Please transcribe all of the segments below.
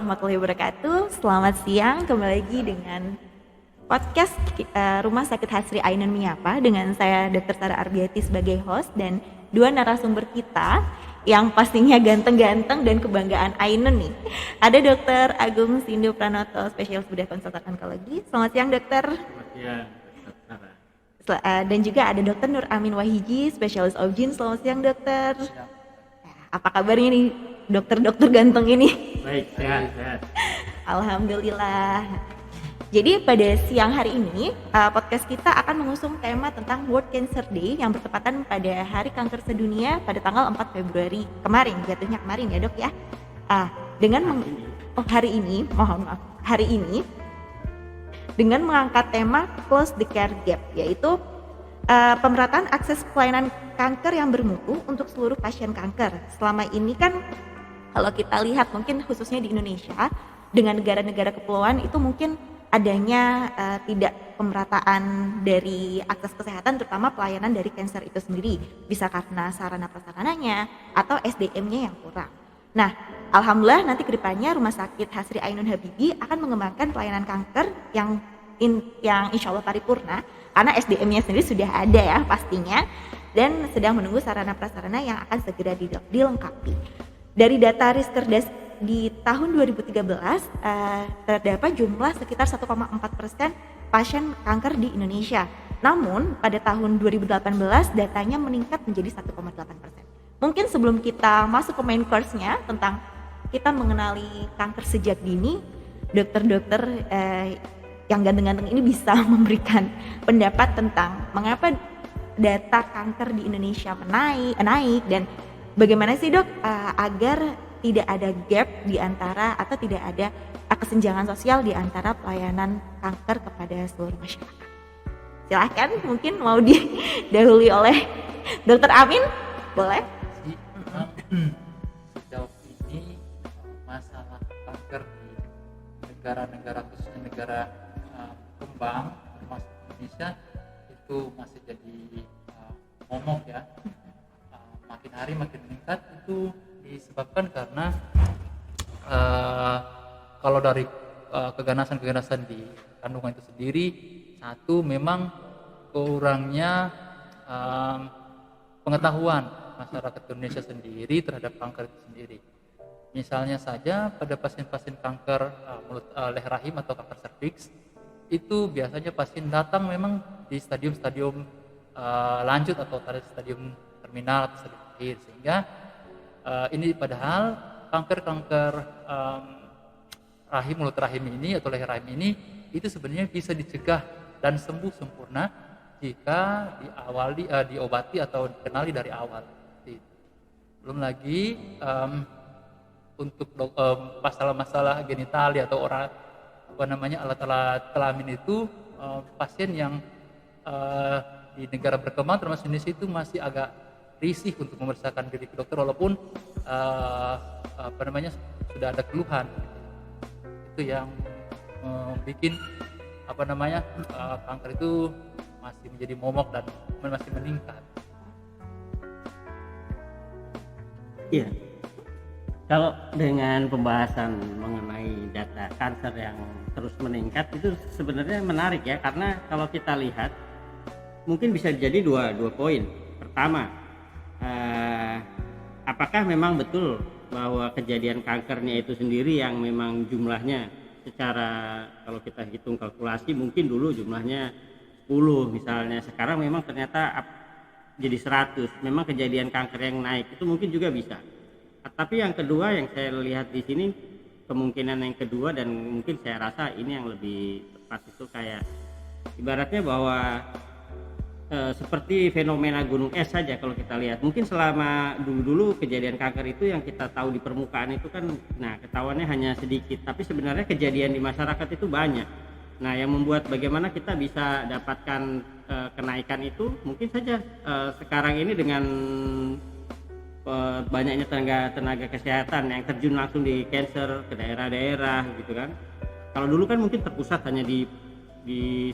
warahmatullahi wabarakatuh. Selamat siang, kembali lagi dengan podcast Rumah Sakit Hasri Ainun Miyapa dengan saya Dr. Sarah Arbiati sebagai host dan dua narasumber kita yang pastinya ganteng-ganteng dan kebanggaan Ainun nih. Ada Dr. Agung Sindu Pranoto, spesialis bedah konsultan onkologi. Selamat siang, Dokter. Selamat siang, Dr. Sarah. Dan juga ada Dr. Nur Amin Wahiji, spesialis OBGYN. Selamat siang, Dokter. Siap. Apa kabarnya nih, dokter-dokter ganteng ini? Baik, sehat. Alhamdulillah. Jadi pada siang hari ini podcast kita akan mengusung tema tentang World Cancer Day yang bertepatan pada Hari Kanker Sedunia pada tanggal 4 Februari kemarin, jatuhnya kemarin ya dok ya. Hari ini dengan mengangkat tema Close the Care Gap, yaitu pemerataan akses pelayanan kanker yang bermutu untuk seluruh pasien kanker. Selama ini kan kalau kita lihat mungkin khususnya di Indonesia dengan negara-negara kepulauan itu mungkin adanya tidak pemerataan dari akses kesehatan, terutama pelayanan dari kanker itu sendiri, bisa karena sarana prasarananya atau SDM-nya yang kurang. Nah, alhamdulillah nanti kedepannya Rumah Sakit Hasri Ainun Habibie akan mengembangkan pelayanan kanker yang insya Allah paripurna, karena SDM-nya sendiri sudah ada ya pastinya, dan sedang menunggu sarana prasarana yang akan segera dilengkapi. Dari data Riskerdas di tahun 2013 terdapat jumlah sekitar 1,4% pasien kanker di Indonesia. Namun pada tahun 2018 datanya meningkat menjadi 1,8%. Mungkin sebelum kita masuk ke main course-nya tentang kita mengenali kanker sejak dini, dokter-dokter yang ganteng-ganteng ini bisa memberikan pendapat tentang mengapa data kanker di Indonesia naik dan bagaimana sih dok agar tidak ada gap di antara atau tidak ada kesenjangan sosial di antara pelayanan kanker kepada seluruh masyarakat. Silahkan, mungkin mau didahului oleh Dr. Amin, boleh? Sejauh ini masalah kanker di negara-negara khususnya negara berkembang termasuk Indonesia itu masih jadi momok ya. Makin hari makin meningkat, itu disebabkan karena kalau dari keganasan di kandungan itu sendiri, satu memang kurangnya pengetahuan masyarakat Indonesia sendiri terhadap kanker itu sendiri. Misalnya saja pada pasien-pasien kanker mulut leher rahim atau kanker serviks, itu biasanya pasien datang memang di stadium-stadium lanjut atau stadium terminal atau stadium akhir, sehingga ini padahal kanker rahim, mulut rahim ini atau leher rahim ini itu sebenarnya bisa dicegah dan sembuh sempurna jika diobati atau dikenali dari awal. Belum lagi untuk masalah-masalah genitali atau alat-alat kelamin itu pasien yang di negara berkembang termasuk Indonesia itu masih agak risih untuk memeriksakan diri ke dokter walaupun sudah ada keluhan. Itu yang bikin kanker itu masih menjadi momok dan masih meningkat. Iya. Kalau dengan pembahasan mengenai data kanker yang terus meningkat itu sebenarnya menarik ya, karena kalau kita lihat mungkin bisa jadi dua poin. Pertama, apakah memang betul bahwa kejadian kankernya itu sendiri yang memang jumlahnya secara kalau kita hitung kalkulasi mungkin dulu jumlahnya 10 misalnya, sekarang memang ternyata jadi 100. Memang kejadian kanker yang naik itu mungkin juga bisa. Tapi yang kedua yang saya lihat di sini, kemungkinan yang kedua dan mungkin saya rasa ini yang lebih tepat, itu kayak ibaratnya bahwa seperti fenomena gunung es saja kalau kita lihat. Mungkin selama dulu kejadian kanker itu yang kita tahu di permukaan itu kan, ketahuannya hanya sedikit, tapi sebenarnya kejadian di masyarakat itu banyak. Nah, yang membuat bagaimana kita bisa dapatkan kenaikan itu mungkin saja sekarang ini dengan banyaknya tenaga kesehatan yang terjun langsung di cancer ke daerah-daerah gitu kan. Kalau dulu kan mungkin terpusat hanya di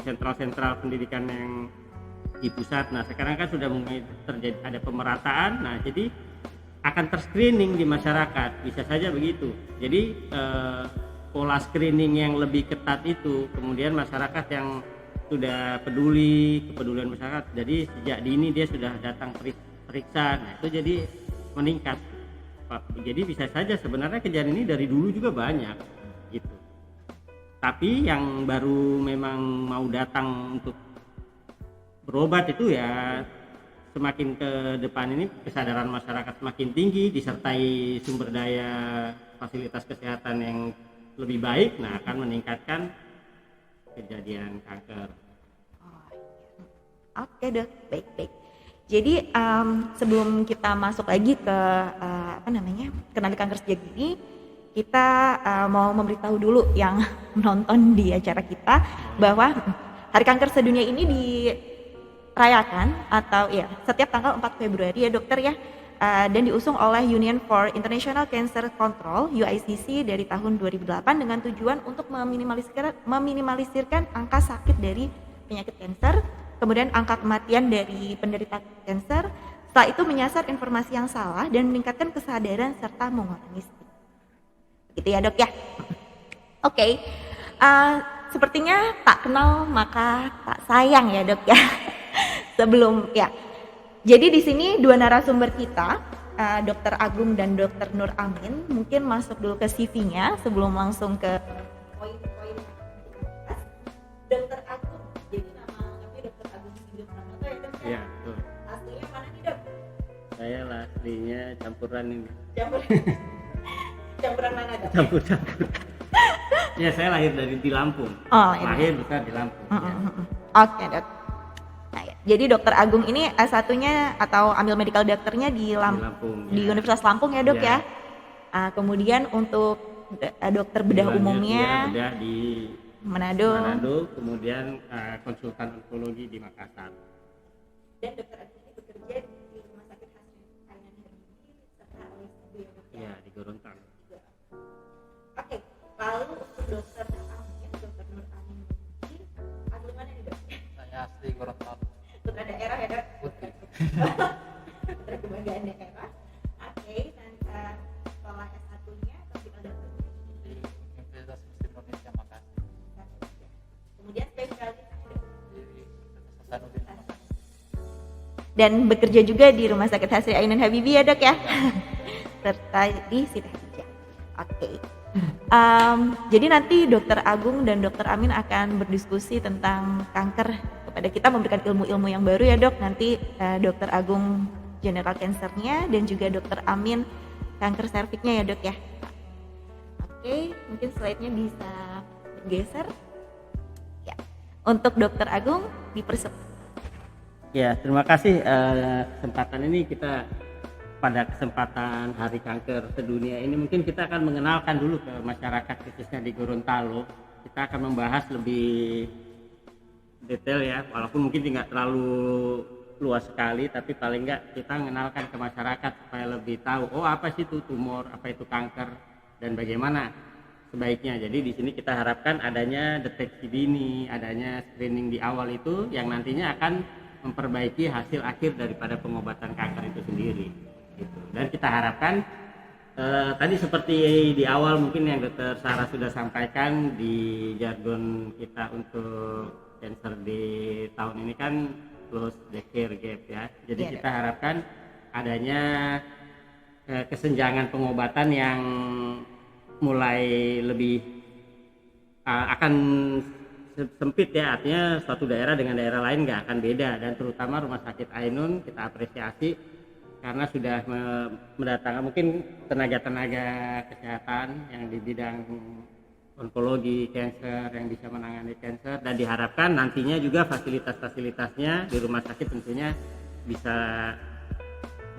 sentral-sentral pendidikan yang di pusat. Nah, sekarang kan sudah mulai terjadi ada pemerataan. Nah, jadi akan terscreening di masyarakat, bisa saja begitu. Jadi pola screening yang lebih ketat itu, kemudian masyarakat yang sudah peduli, kepedulian masyarakat, jadi sejak dini dia sudah datang periksa, nah itu jadi meningkat. Jadi bisa saja sebenarnya kejadian ini dari dulu juga banyak gitu, tapi yang baru memang mau datang untuk berobat itu ya semakin ke depan ini kesadaran masyarakat semakin tinggi disertai sumber daya fasilitas kesehatan yang lebih baik, nah akan meningkatkan kejadian kanker. Oke dok, baik-baik. Jadi sebelum kita masuk lagi ke kenali kanker sejak dini, kita mau memberitahu dulu yang menonton di acara kita bahwa Hari Kanker Sedunia ini dirayakan atau ya setiap tanggal 4 Februari ya dokter ya, dan diusung oleh Union for International Cancer Control (UICC) dari tahun 2008 dengan tujuan untuk meminimalisirkan angka sakit dari penyakit kanker, kemudian angka kematian dari penderita kanker. Setelah itu menyasar informasi yang salah dan meningkatkan kesadaran serta mengurangi stigma. Gitu ya dok ya. Oke. Sepertinya tak kenal maka tak sayang ya dok ya. Sebelum ya. Jadi di sini dua narasumber kita, Dr. Agung dan Dr. Nur Amin, mungkin masuk dulu ke CV-nya sebelum langsung ke poin-poin. Dr. Agung, jadi nama lengkapnya Dr. Agung Sigit Pranoto ya dok? Iya, betul. Aslinya mana nih dok? Saya lah aslinya campuran ini. Campuran mana dok? Campur-campur. Ya saya lahir di Lampung. Oh, iya. Lahir besar di Lampung. Ya. Oke dok. Nah, ya. Jadi Dokter Agung ini S1-nya atau ambil medical doctor-nya di Lampung. Di Ya. Universitas Lampung ya dok Ya. ya. Kemudian untuk dokter bedah Dilanjut, umumnya ya, bedah di Manado. kemudian konsultan onkologi di Makassar. Dan Dokter Agung ini bekerja di Rumah Sakit Hasri Ainun Habibie serta OSD ya dok ya. Ya, di Gorontalo. Oke, lalu untuk Dokter Amin, Dokter Nur Amin ini asli mana nih dok? Saya asli Gorontalo. Putra daerah ya dok? Putri. Putra kebanggaan daerah. Oke, dan sekolah S1-nya Hospital Dokter Di Universitas Muslim Indonesia Makassar. kemudian spesialis Di Universitas Hasanuddin Makassar. dan bekerja juga di Rumah Sakit Hasri Ainun Habibie ya dok ya, serta di Siti Hadijah. Oke. Jadi nanti Dokter Agung dan Dokter Amin akan berdiskusi tentang kanker kepada kita, memberikan ilmu-ilmu yang baru ya dok. Nanti Dokter Agung general cancer-nya dan juga Dokter Amin kanker serviknya ya dok ya. Oke, mungkin slide-nya bisa bergeser. Ya. Untuk Dokter Agung dipersilakan. Ya, terima kasih kesempatan ini kita pada kesempatan Hari Kanker Sedunia ini mungkin kita akan mengenalkan dulu ke masyarakat khususnya di Gorontalo. Kita akan membahas lebih detail ya, walaupun mungkin tidak terlalu luas sekali, tapi paling enggak kita mengenalkan ke masyarakat supaya lebih tahu oh apa sih itu tumor, apa itu kanker dan bagaimana sebaiknya. Jadi di sini kita harapkan adanya deteksi dini, adanya screening di awal itu yang nantinya akan memperbaiki hasil akhir daripada pengobatan kanker itu sendiri. Gitu. Dan kita harapkan tadi seperti di awal mungkin yang Dr. Sarah sudah sampaikan di jargon kita untuk cancer di tahun ini kan close the care gap ya. Jadi Ya, kita harapkan adanya kesenjangan pengobatan yang mulai lebih akan sempit ya, artinya suatu daerah dengan daerah lain nggak akan beda, dan terutama Rumah Sakit Ainun kita apresiasi karena sudah mendatangkan mungkin tenaga-tenaga kesehatan yang di bidang onkologi cancer yang bisa menangani cancer, dan diharapkan nantinya juga fasilitas-fasilitasnya di rumah sakit tentunya bisa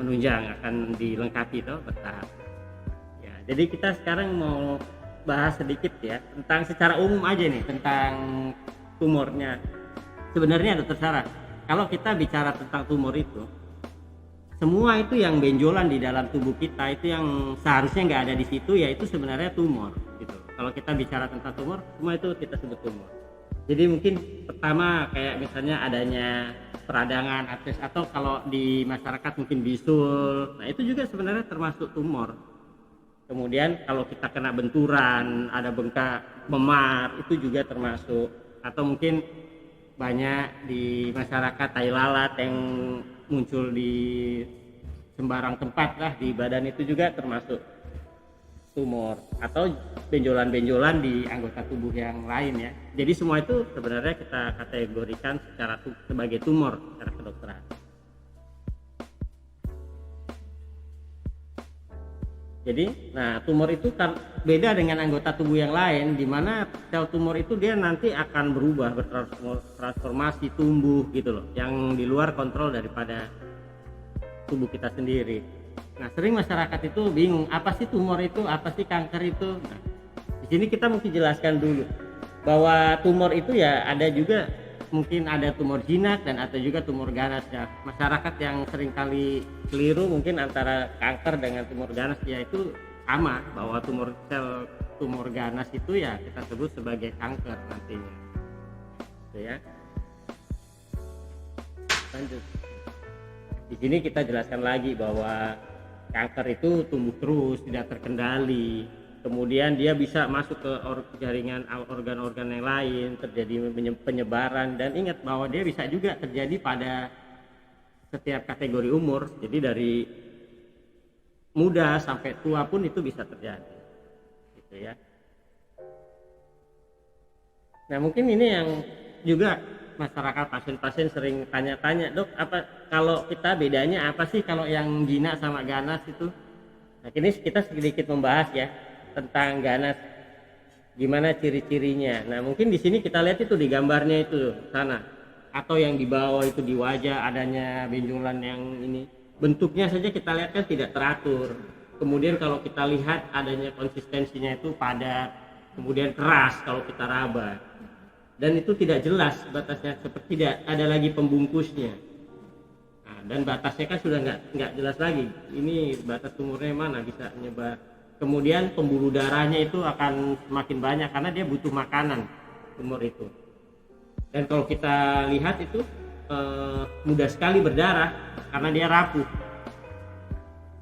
menunjang, akan dilengkapi toh bertahap. Ya, jadi kita sekarang mau bahas sedikit ya tentang secara umum aja nih tentang tumornya. Sebenarnya Dokter Sarah, kalau kita bicara tentang tumor itu, semua itu yang benjolan di dalam tubuh kita itu yang seharusnya nggak ada di situ, yaitu sebenarnya tumor gitu. Kalau kita bicara tentang tumor, semua itu kita sebut tumor. Jadi mungkin pertama kayak misalnya adanya peradangan, abses, atau kalau di masyarakat mungkin bisul. Nah itu juga sebenarnya termasuk tumor. Kemudian kalau kita kena benturan, ada bengkak, memar, itu juga termasuk. Atau mungkin banyak di masyarakat tai lalat yang muncul di sembarang tempat lah di badan, itu juga termasuk tumor. Atau benjolan-benjolan di anggota tubuh yang lain ya. Jadi semua itu sebenarnya kita kategorikan sebagai tumor secara kedokteran. Jadi, nah tumor itu kan beda dengan anggota tubuh yang lain, di mana sel tumor itu dia nanti akan berubah, bertransformasi, tumbuh gitu loh, yang di luar kontrol daripada tubuh kita sendiri. Nah, sering masyarakat itu bingung, apa sih tumor itu, apa sih kanker itu? Nah, di sini kita mesti jelaskan dulu bahwa tumor itu ya ada juga, mungkin ada tumor jinak dan ada juga tumor ganas ya. Masyarakat yang sering kali keliru mungkin antara kanker dengan tumor ganas, yaitu sama, bahwa sel tumor ganas itu ya kita sebut sebagai kanker nantinya. Gitu ya. Lanjut. Di sini kita jelaskan lagi bahwa kanker itu tumbuh terus, tidak terkendali. Kemudian dia bisa masuk ke jaringan organ-organ yang lain, terjadi penyebaran, dan ingat bahwa dia bisa juga terjadi pada setiap kategori umur. Jadi dari muda sampai tua pun itu bisa terjadi, gitu ya. Nah mungkin ini yang juga masyarakat, pasien-pasien sering tanya-tanya, dok, apa kalau kita bedanya apa sih kalau yang jinak sama ganas itu? Nah ini kita sedikit membahas ya tentang ganas, gimana ciri-cirinya. Nah mungkin di sini kita lihat itu di gambarnya itu sana, atau yang di bawah itu di wajah adanya benjolan yang ini, bentuknya saja kita lihat kan tidak teratur. Kemudian kalau kita lihat adanya konsistensinya itu padat, kemudian keras kalau kita raba, dan itu tidak jelas batasnya, seperti tidak ada lagi pembungkusnya. Nah, dan batasnya kan sudah nggak jelas lagi, ini batas tumornya mana, bisa menyebar. Kemudian pembuluh darahnya itu akan semakin banyak karena dia butuh makanan, tumor itu. Dan kalau kita lihat itu mudah sekali berdarah karena dia rapuh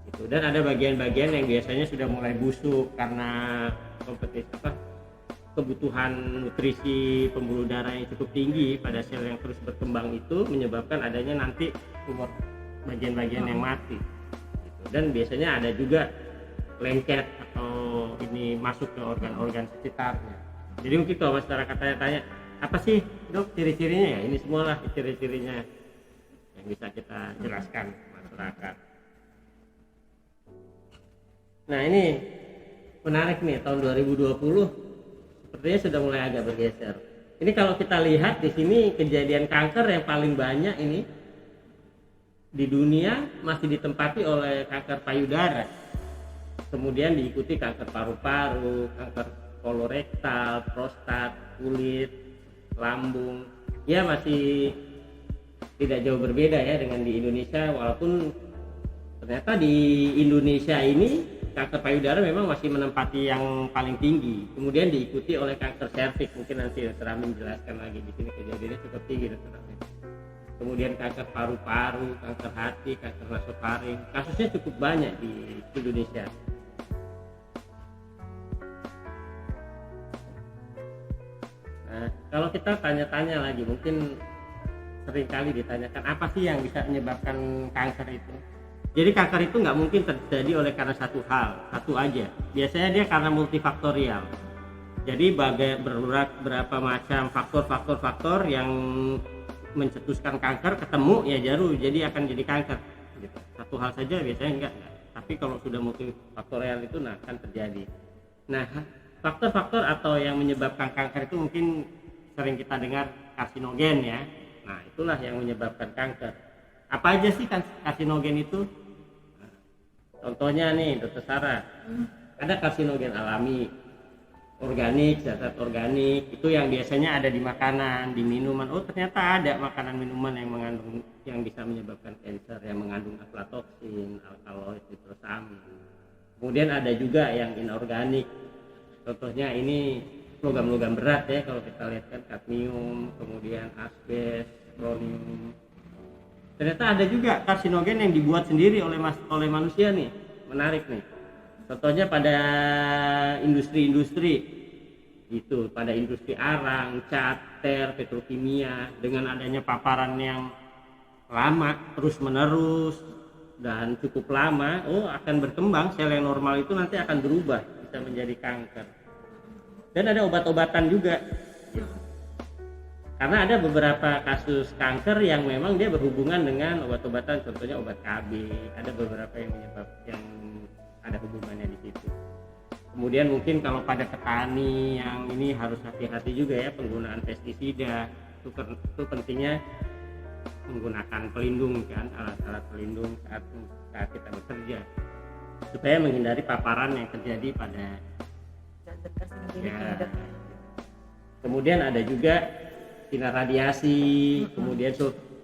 gitu. Dan ada bagian-bagian yang biasanya sudah mulai busuk karena kebutuhan nutrisi pembuluh darah yang cukup tinggi pada sel yang terus berkembang, itu menyebabkan adanya nanti tumor bagian-bagian yang mati gitu. Dan biasanya ada juga lengket atau ini masuk ke organ-organ sekitarnya. Jadi mungkin kalau masyarakat tanya-tanya, apa sih dok ciri-cirinya, ya ini semualah ciri-cirinya yang bisa kita jelaskan ke masyarakat. Nah ini menarik nih, tahun 2020 sepertinya sudah mulai agak bergeser. Ini kalau kita lihat di sini kejadian kanker yang paling banyak ini di dunia masih ditempati oleh kanker payudara. Kemudian diikuti kanker paru-paru, kanker kolorektal, prostat, kulit, lambung. Ya masih tidak jauh berbeda ya dengan di Indonesia, walaupun ternyata di Indonesia ini kanker payudara memang masih menempati yang paling tinggi. Kemudian diikuti oleh kanker serviks, mungkin nanti Dr. Amin jelaskan lagi, di sini kejadiannya cukup tinggi Dr. Amin. Kemudian kanker paru-paru, kanker hati, kanker nasofaring, kasusnya cukup banyak di Indonesia. Nah, kalau kita tanya-tanya lagi, mungkin seringkali ditanyakan apa sih yang bisa menyebabkan kanker itu. Jadi kanker itu nggak mungkin terjadi oleh karena satu hal, satu aja. Biasanya dia karena multifaktorial. Jadi berapa macam faktor-faktor yang mencetuskan kanker ketemu ya jadi akan jadi kanker. Gitu. Satu hal saja biasanya enggak. Tapi kalau sudah multifaktorial itu akan terjadi. Nah, faktor-faktor atau yang menyebabkan kanker itu mungkin sering kita dengar karsinogen ya. Nah, itulah yang menyebabkan kanker. Apa aja sih karsinogen itu? Nah, contohnya nih, Dr. Sarah, ada karsinogen alami, organik, zat organik, itu yang biasanya ada di makanan, di minuman. Oh, ternyata ada makanan minuman yang bisa menyebabkan kanker, yang mengandung aflatoksin, alkaloid, nitrosamin. Kemudian ada juga yang inorganik. Contohnya ini logam-logam berat ya, kalau kita lihat kan kadmium, kemudian asbes, kronium, Ternyata ada juga karsinogen yang dibuat sendiri oleh manusia nih. Menarik nih. Contohnya pada industri-industri itu, pada industri arang, cat, petrokimia, dengan adanya paparan yang lama, terus menerus dan cukup lama, akan berkembang, sel yang normal itu nanti akan berubah, bisa menjadi kanker. Dan ada obat-obatan juga. Karena ada beberapa kasus kanker yang memang dia berhubungan dengan obat-obatan, contohnya obat KB, ada beberapa yang ada hubungannya di situ. Kemudian mungkin kalau pada petani yang ini harus hati-hati juga ya, penggunaan pestisida itu pentingnya menggunakan pelindung kan, alat-alat pelindung saat kita bekerja supaya menghindari paparan yang terjadi pada ya. Kemudian ada juga sinar radiasi, kemudian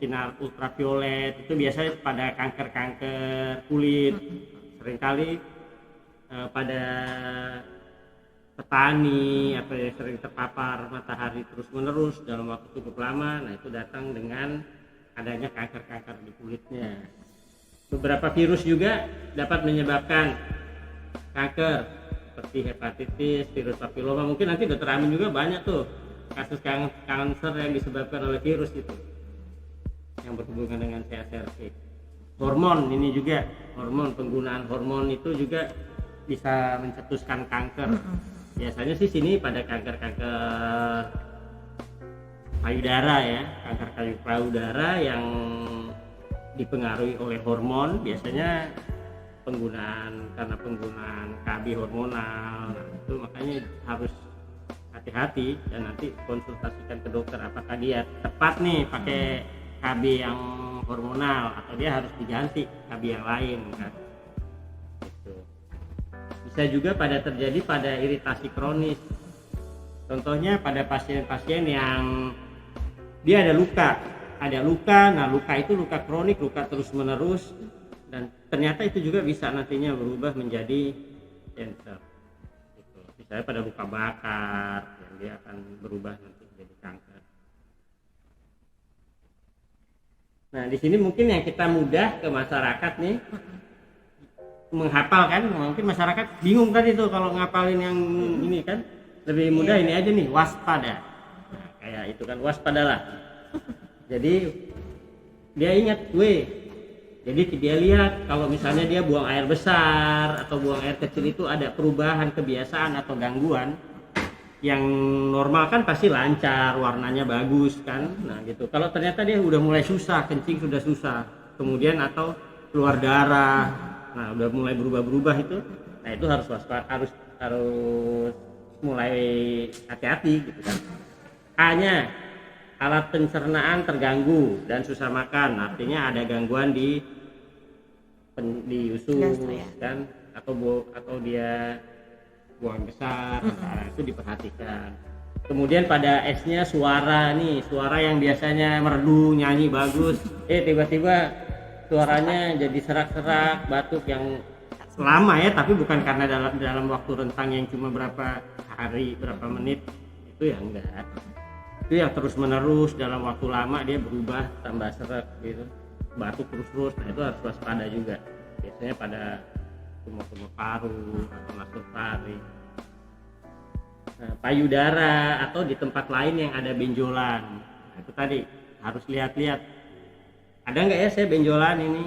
sinar ultraviolet, itu biasanya pada kanker-kanker kulit, seringkali pada petani apa yang sering terpapar matahari terus menerus dalam waktu cukup lama, nah itu datang dengan adanya kanker-kanker di kulitnya. Beberapa virus juga dapat menyebabkan kanker seperti hepatitis, virus papiloma. Mungkin nanti dokter Amin juga banyak tuh kasus kanker yang disebabkan oleh virus itu yang berhubungan dengan CSRT. Hormon ini juga, penggunaan hormon itu juga bisa mencetuskan kanker. Biasanya sih sini pada kanker-kanker payudara ya, kanker payudara yang dipengaruhi oleh hormon, biasanya karena penggunaan KB hormonal. Nah, itu makanya harus hati-hati dan nanti konsultasikan ke dokter apakah dia tepat nih pakai KB yang hormonal atau dia harus diganti KB yang lain kan. Gitu. Bisa juga terjadi pada iritasi kronis. Contohnya pada pasien-pasien yang dia ada luka, nah luka itu luka kronik, luka terus menerus, dan ternyata itu juga bisa nantinya berubah menjadi kanker. Gitu. Misalnya pada luka bakar, yang dia akan berubah nanti menjadi kanker. Nah di sini mungkin yang kita mudah ke masyarakat nih menghafal kan, mungkin masyarakat bingung tadi tuh kalau ngapalin yang ini kan, lebih mudah ini aja nih, waspada. Nah, kayak itu kan, waspadalah. Jadi dia ingat jadi dia lihat kalau misalnya dia buang air besar atau buang air kecil itu ada perubahan kebiasaan atau gangguan. Yang normal kan pasti lancar, warnanya bagus kan, nah gitu. Kalau ternyata dia udah mulai susah, kencing sudah susah, kemudian atau keluar darah, nah udah mulai berubah itu, nah itu harus waspada, harus mulai hati-hati gitu kan. A-nya alat pencernaan terganggu dan susah makan, artinya ada gangguan di usus kan, atau dia buang besar, nah, itu diperhatikan. Kemudian pada S-nya suara yang biasanya merdu, nyanyi bagus, tiba-tiba suaranya jadi serak-serak, batuk yang lama ya, tapi bukan karena dalam waktu rentang yang cuma berapa hari, berapa menit, itu ya enggak. Itu yang terus menerus dalam waktu lama dia berubah, tambah serak gitu, batuk terus, nah itu harus waspada juga. Biasanya pada tumor-tumor paru atau nasofaring, payudara atau di tempat lain yang ada benjolan. Nah, itu tadi harus lihat-lihat, ada nggak ya saya benjolan ini.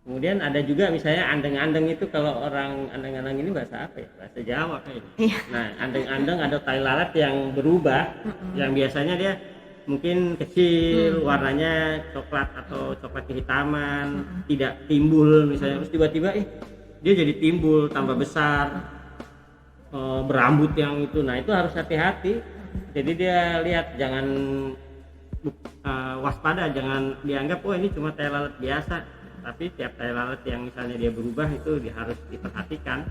Kemudian ada juga misalnya andeng-andeng itu, kalau orang andeng-andeng ini bahasa apa ya? Bahasa Jawa kayaknya. Nah, andeng-andeng ada tai lalat yang berubah, yang biasanya dia mungkin kecil, warnanya coklat atau coklat kehitaman, tidak timbul misalnya, terus tiba-tiba dia jadi timbul, tambah besar, berambut yang itu. Nah itu harus hati-hati. Jadi dia lihat, jangan waspada, jangan dianggap ini cuma tai lalat biasa, tapi tiap tai lalat yang misalnya dia berubah itu harus diperhatikan.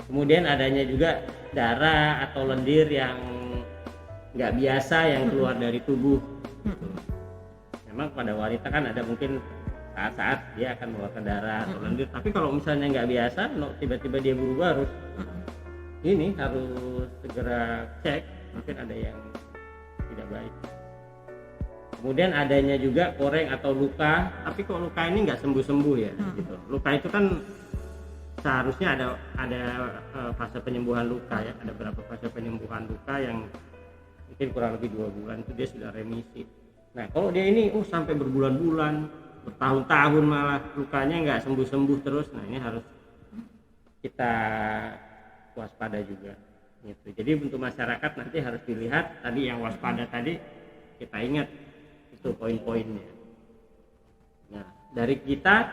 Kemudian adanya juga darah atau lendir yang nggak biasa yang keluar dari tubuh. Memang pada wanita kan ada mungkin saat-saat dia akan mengeluarkan darah atau lendir, tapi kalau misalnya nggak biasa, tiba-tiba dia berubah, harus segera cek, mungkin ada yang tidak baik. Kemudian adanya juga koreng atau luka, tapi kok luka ini nggak sembuh-sembuh ya gitu. Luka itu kan seharusnya ada fase penyembuhan luka ya, ada beberapa fase penyembuhan luka yang mungkin kurang lebih 2 bulan itu dia sudah remisi. Nah kalau dia ini sampai berbulan-bulan, bertahun-tahun malah lukanya nggak sembuh-sembuh terus, nah ini harus kita waspada juga gitu. Jadi untuk masyarakat nanti harus dilihat tadi yang waspada tadi, kita ingat itu poin-poinnya. Nah dari kita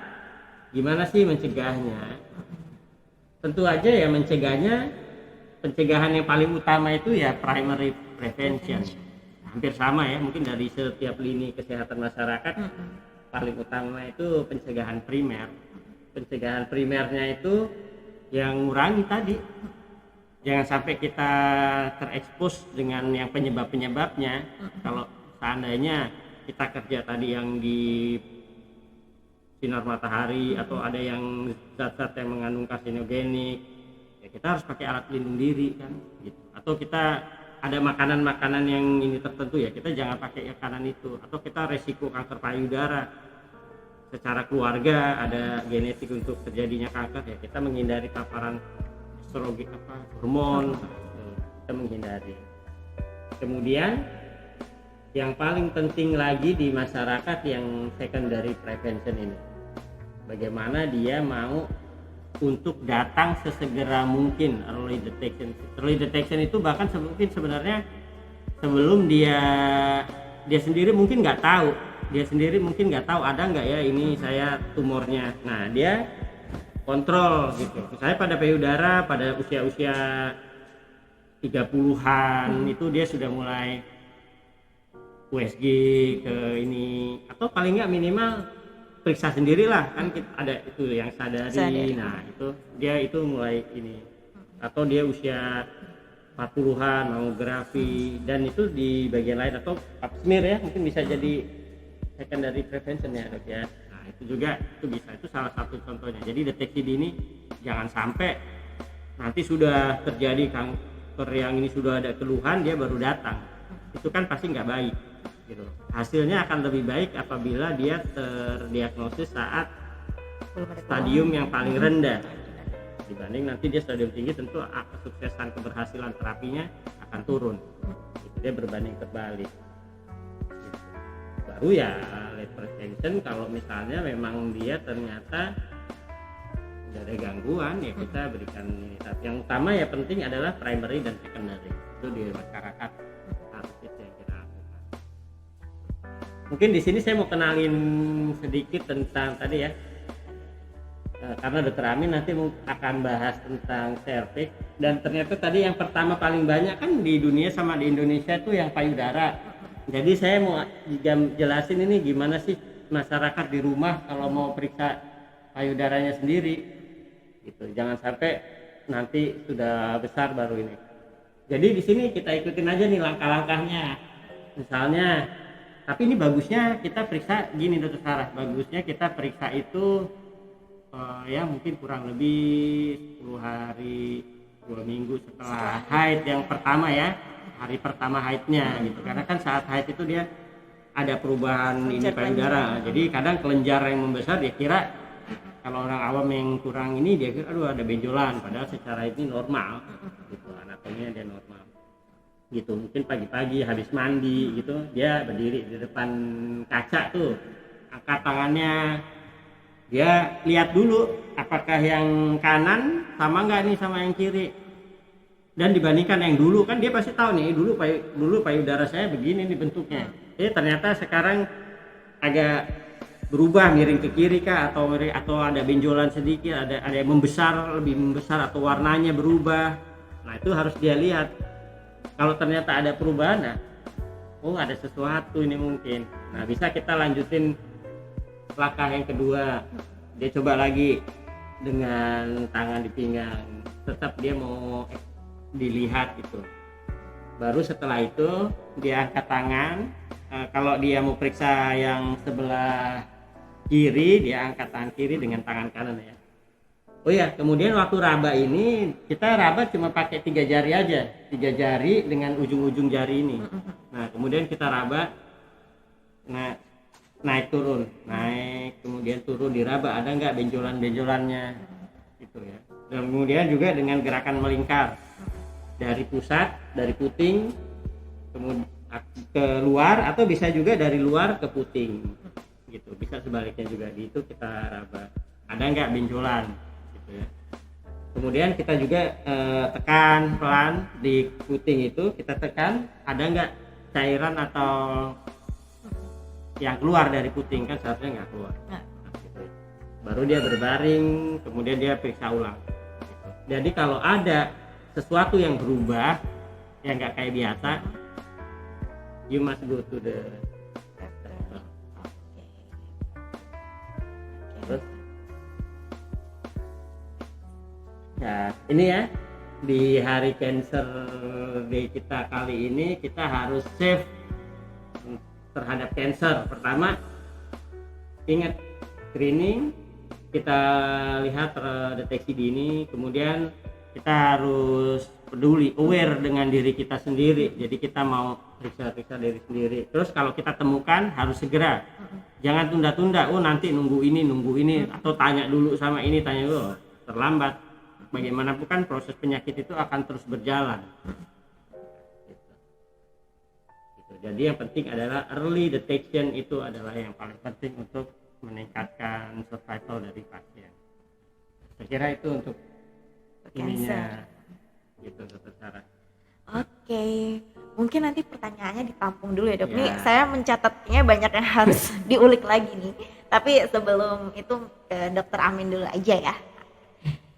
gimana sih mencegahnya? Tentu aja ya pencegahan yang paling utama itu ya primary prevention. Hampir sama ya, mungkin dari setiap lini kesehatan masyarakat paling utama itu pencegahan primer. Pencegahan primernya itu yang ngurangi tadi, jangan sampai kita terekspos dengan yang penyebabnya. Kalau seandainya kita kerja tadi yang di sinar matahari atau ada yang zat-zat yang mengandung karsinogenik, ya kita harus pakai alat pelindung diri kan gitu. Atau kita ada makanan-makanan yang ini tertentu ya kita jangan pakai makanan itu. Atau kita resiko kanker payudara secara keluarga ada genetik untuk terjadinya kanker, ya kita menghindari paparan estrogen hormon, kita menghindari. Kemudian yang paling penting lagi di masyarakat yang secondary prevention ini, bagaimana dia mau untuk datang sesegera mungkin early detection. Early detection itu bahkan mungkin sebenarnya sebelum dia sendiri mungkin nggak tahu, ada nggak ya ini saya tumornya. Nah dia kontrol gitu. Misalnya pada payudara pada usia 30-an itu dia sudah mulai USG ke ini, atau paling nggak minimal periksa sendirilah kan ada itu yang sadari. Nah itu dia itu mulai ini, atau dia usia 40-an mamografi, dan itu di bagian lain atau pap smear ya mungkin bisa jadi secondary prevention ya dok ya. Nah itu juga itu bisa, itu salah satu contohnya. Jadi deteksi dini, jangan sampai nanti sudah terjadi kanker yang ini sudah ada keluhan dia baru datang, itu kan pasti nggak baik gitu. Hasilnya akan lebih baik apabila dia terdiagnosis saat stadium yang paling rendah, dibanding nanti dia stadium tinggi, tentu kesuksesan keberhasilan terapinya akan turun gitu. Dia berbanding terbalik gitu. Baru ya late prevention kalau misalnya memang dia ternyata udah ada gangguan, ya kita berikan ini. Tapi yang utama ya penting adalah primary dan secondary itu di masyarakat harus itu yang kita lakukan. Mungkin di sini saya mau kenalin sedikit tentang tadi ya, karena Dr. Amin nanti akan bahas tentang serviks, dan ternyata tadi yang pertama paling banyak kan di dunia sama di Indonesia itu yang payudara. Jadi saya mau jelasin ini gimana sih masyarakat di rumah kalau mau periksa payudaranya sendiri gitu. Jangan sampai nanti sudah besar baru ini. Jadi di sini kita ikutin aja nih langkah-langkahnya. Misalnya, tapi ini bagusnya kita periksa gini Dr. Sarah, bagusnya kita periksa itu ya mungkin kurang lebih 10 hari 2 minggu setelah haid yang pertama ya, hari pertama haidnya gitu. Karena kan saat haid itu dia ada perubahan ini payudara, jadi kadang kelenjar yang membesar dia kira, kalau orang awam yang kurang ini dia kira aduh ada benjolan, padahal secara ini normal gitu, anatominya dia normal gitu. Mungkin pagi-pagi habis mandi gitu dia berdiri di depan kaca tuh, angkat tangannya, dia lihat dulu apakah yang kanan sama nggak nih sama yang kiri, dan dibandingkan yang dulu kan dia pasti tahu nih dulu payudara saya begini nih bentuknya, ternyata sekarang agak berubah miring ke kiri kah, atau ada benjolan sedikit, ada yang lebih membesar atau warnanya berubah. Nah itu harus dia lihat. Kalau ternyata ada perubahan, nah oh ada sesuatu ini mungkin. Nah bisa kita lanjutin langkah yang kedua, dia coba lagi dengan tangan di pinggang, tetap dia mau dilihat gitu. Baru setelah itu dia angkat tangan, kalau dia mau periksa yang sebelah kiri dia angkat tangan kiri dengan tangan kanan ya. Oh ya, kemudian waktu raba ini kita raba cuma pakai 3 jari aja, 3 jari dengan ujung-ujung jari ini. Nah kemudian kita raba nah naik turun, naik kemudian turun, diraba ada nggak benjolan-benjolannya gitu ya. Dan kemudian juga dengan gerakan melingkar dari pusat, dari puting kemudian ke luar, atau bisa juga dari luar ke puting gitu, bisa sebaliknya juga. Gitu kita raba, ada nggak benjolan gitu ya. Kemudian kita juga tekan pelan di puting itu, kita tekan ada nggak cairan atau yang keluar dari puting, kan seharusnya nggak keluar. Nah. Gitu. Baru dia berbaring, kemudian dia periksa ulang gitu. Jadi kalau ada sesuatu yang berubah yang nggak kayak biasa, you must go to the terus ya. Ini ya, di hari Cancer Day kita kali ini kita harus safe terhadap cancer. Pertama, ingat screening, kita lihat deteksi dini, kemudian kita harus peduli, aware dengan diri kita sendiri. Jadi kita mau periksa diri sendiri. Terus kalau kita temukan harus segera, jangan tunda-tunda. Oh nanti nunggu ini, atau tanya dulu sama ini, tanya dulu. Terlambat. Bagaimanapun kan proses penyakit itu akan terus berjalan. Gitu. Jadi yang penting adalah early detection, itu adalah yang paling penting untuk meningkatkan survival dari pasien. Saya kira itu untuk ininya gitu, Dokter Sarah. Oke, mungkin nanti pertanyaannya ditampung dulu ya dok. Ya. Nih saya mencatatnya banyak yang harus diulik lagi nih. Tapi sebelum itu ke Dokter Amin dulu aja ya.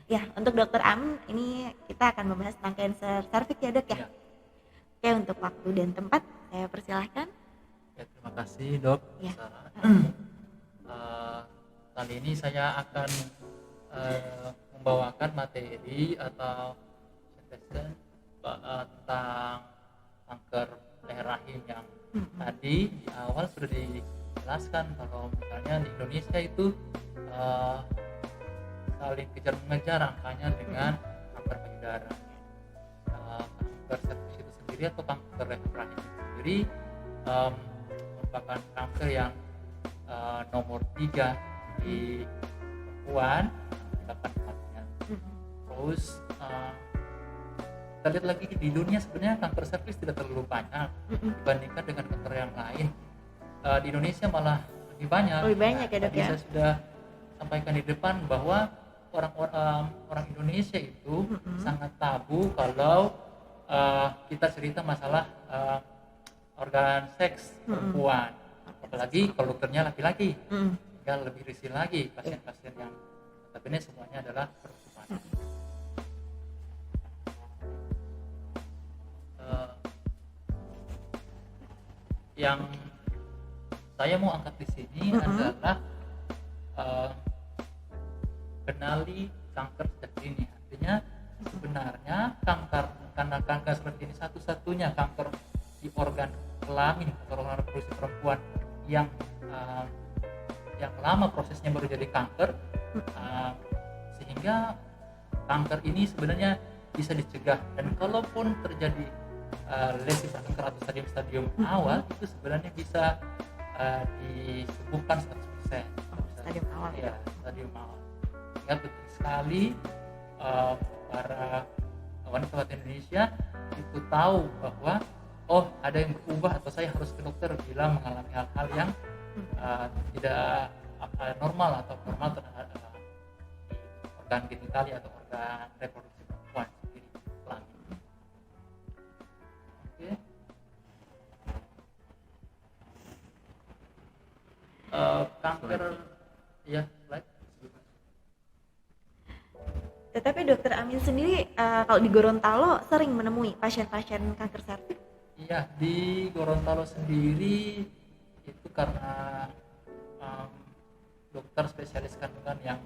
Ya, untuk Dokter Amin ini kita akan membahas tentang kanker serviks ya dok ya. Ya. Oke, untuk waktu dan tempat saya persilahkan. Ya, terima kasih dok. Ya. Sarah. Kali ini saya akan membawakan materi atau presentation tentang kanker leher rahim yang tadi di awal sudah dijelaskan kalau misalnya di Indonesia itu saling kejar mengejar angkanya dengan kanker payudara. Kanker serviks itu sendiri atau kanker leher rahim itu sendiri merupakan kanker yang nomor 3 di perempuan dapat kematian. Terus kita lihat lagi di dunia sebenarnya kanker serviks tidak terlalu banyak dibandingkan dengan kanker yang lain. Di Indonesia malah lebih banyak. Lebih banyak ya dok Tadi ya. saya sudah sampaikan di depan bahwa orang Indonesia itu sangat tabu kalau kita cerita masalah organ seks perempuan, apalagi kalau dokternya laki-laki, sehingga lebih risih lagi pasien-pasien yang notabene semuanya adalah perempuan. Yang saya mau angkat di sini adalah kenali kanker sejak dini. Artinya sebenarnya kanker seperti ini satu-satunya kanker di organ kelamin atau organ reproduksi perempuan yang lama prosesnya baru jadi kanker, sehingga kanker ini sebenarnya bisa dicegah, dan kalaupun terjadi lesi kanker atau stadium-stadium awal itu sebenarnya bisa disembuhkan 100%. Stadium awal ya, stadium awal. Sehingga penting sekali para wanita Indonesia itu tahu bahwa oh ada yang berubah atau saya harus ke dokter bila mengalami hal-hal yang tidak normal atau normal terhadap organ genitali atau organ reproduksi perempuan sendiri, kelamin. Oke. Kanker ya, slide. Tetapi Dokter Amin sendiri kalau di Gorontalo sering menemui pasien-pasien kanker serviks? Iya, di Gorontalo sendiri itu karena dokter spesialis kandungan yang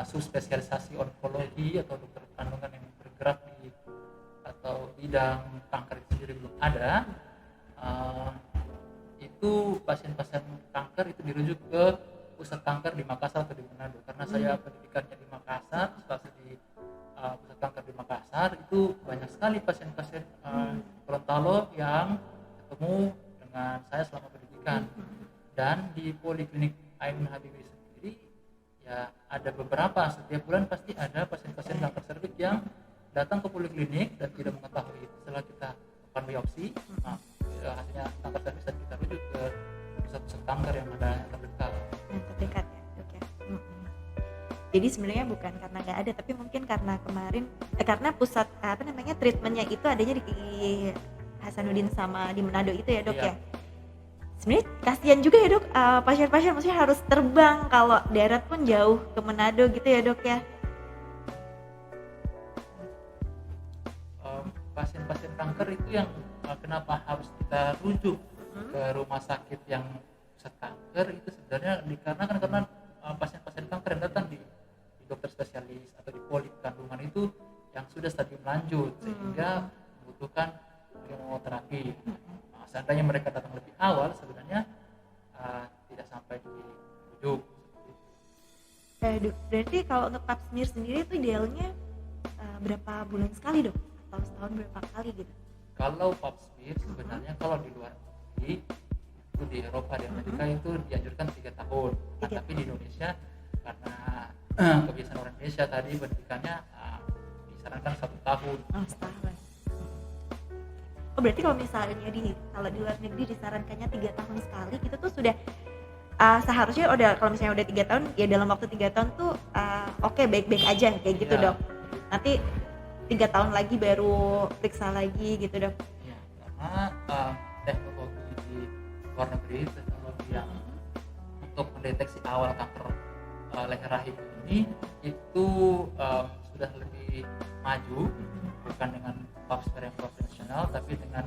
subspesialisasi onkologi atau dokter kandungan yang bergerak di atau bidang kanker itu sendiri belum ada, itu pasien-pasien kanker itu dirujuk ke pusat kanker di Makassar atau di Manado. Karena saya pendidikannya di Makassar, setelah di pusat kanker di Makassar itu banyak sekali pasien-pasien Gorontalo yang ketemu dengan saya selama pendidikan diberikan. Dan di Poliklinik Ainun Habibie sendiri ya ada beberapa, setiap bulan pasti ada pasien-pasien kanker serviks yang datang ke poliklinik dan tidak mengetahui. Setelah kita lakukan biopsi, nah, hasilnya kanker serviks dan kita rujuk ke pusat-pusat kanker yang ada terdekat. Yang terdekat ya dok ya. Jadi sebenarnya bukan karena nggak ada, tapi mungkin karena kemarin karena pusat treatmentnya itu adanya di Hasanuddin sama di Manado itu ya dok Iya. ya. Sebenarnya kasihan juga ya dok, pasien-pasien maksudnya harus terbang kalau darat pun jauh ke Manado gitu ya dok ya. Pasien-pasien kanker itu yang kenapa harus kita rujuk ke rumah sakit yang pusat kanker itu sebenarnya dikarenakan karena pasien-pasien kanker yang datang di dokter spesialis atau di poli kandungan itu yang sudah stadium lanjut sehingga membutuhkan kemoterapi. Nah, seandainya mereka datang lebih awal sebenarnya tidak sampai dirujuk. Dok, berarti kalau untuk pap smear sendiri itu idealnya berapa bulan sekali dok? Atau setahun berapa kali gitu? Kalau pap smear sebenarnya kalau di luar negeri itu di Eropa di Amerika itu dianjurkan 3 tahun. Nah, tapi di Indonesia karena kebiasaan orang Indonesia tadi pendidikannya disarankan 1 tahun. Oh, setahun. Oh, berarti kalau misalnya kalau di luar negeri disarankannya 3 tahun sekali itu tuh sudah seharusnya kalau misalnya udah 3 tahun ya dalam waktu 3 tahun tuh oke, baik-baik aja kayak gitu Iya. dok. Nanti 3 tahun lagi baru periksa lagi gitu dok. Ya, karena teknologi di luar negeri, teknologi yang untuk mendeteksi awal kanker leher rahim ini itu sudah lebih maju, bukan dengan pap smear yang konvensional tapi dengan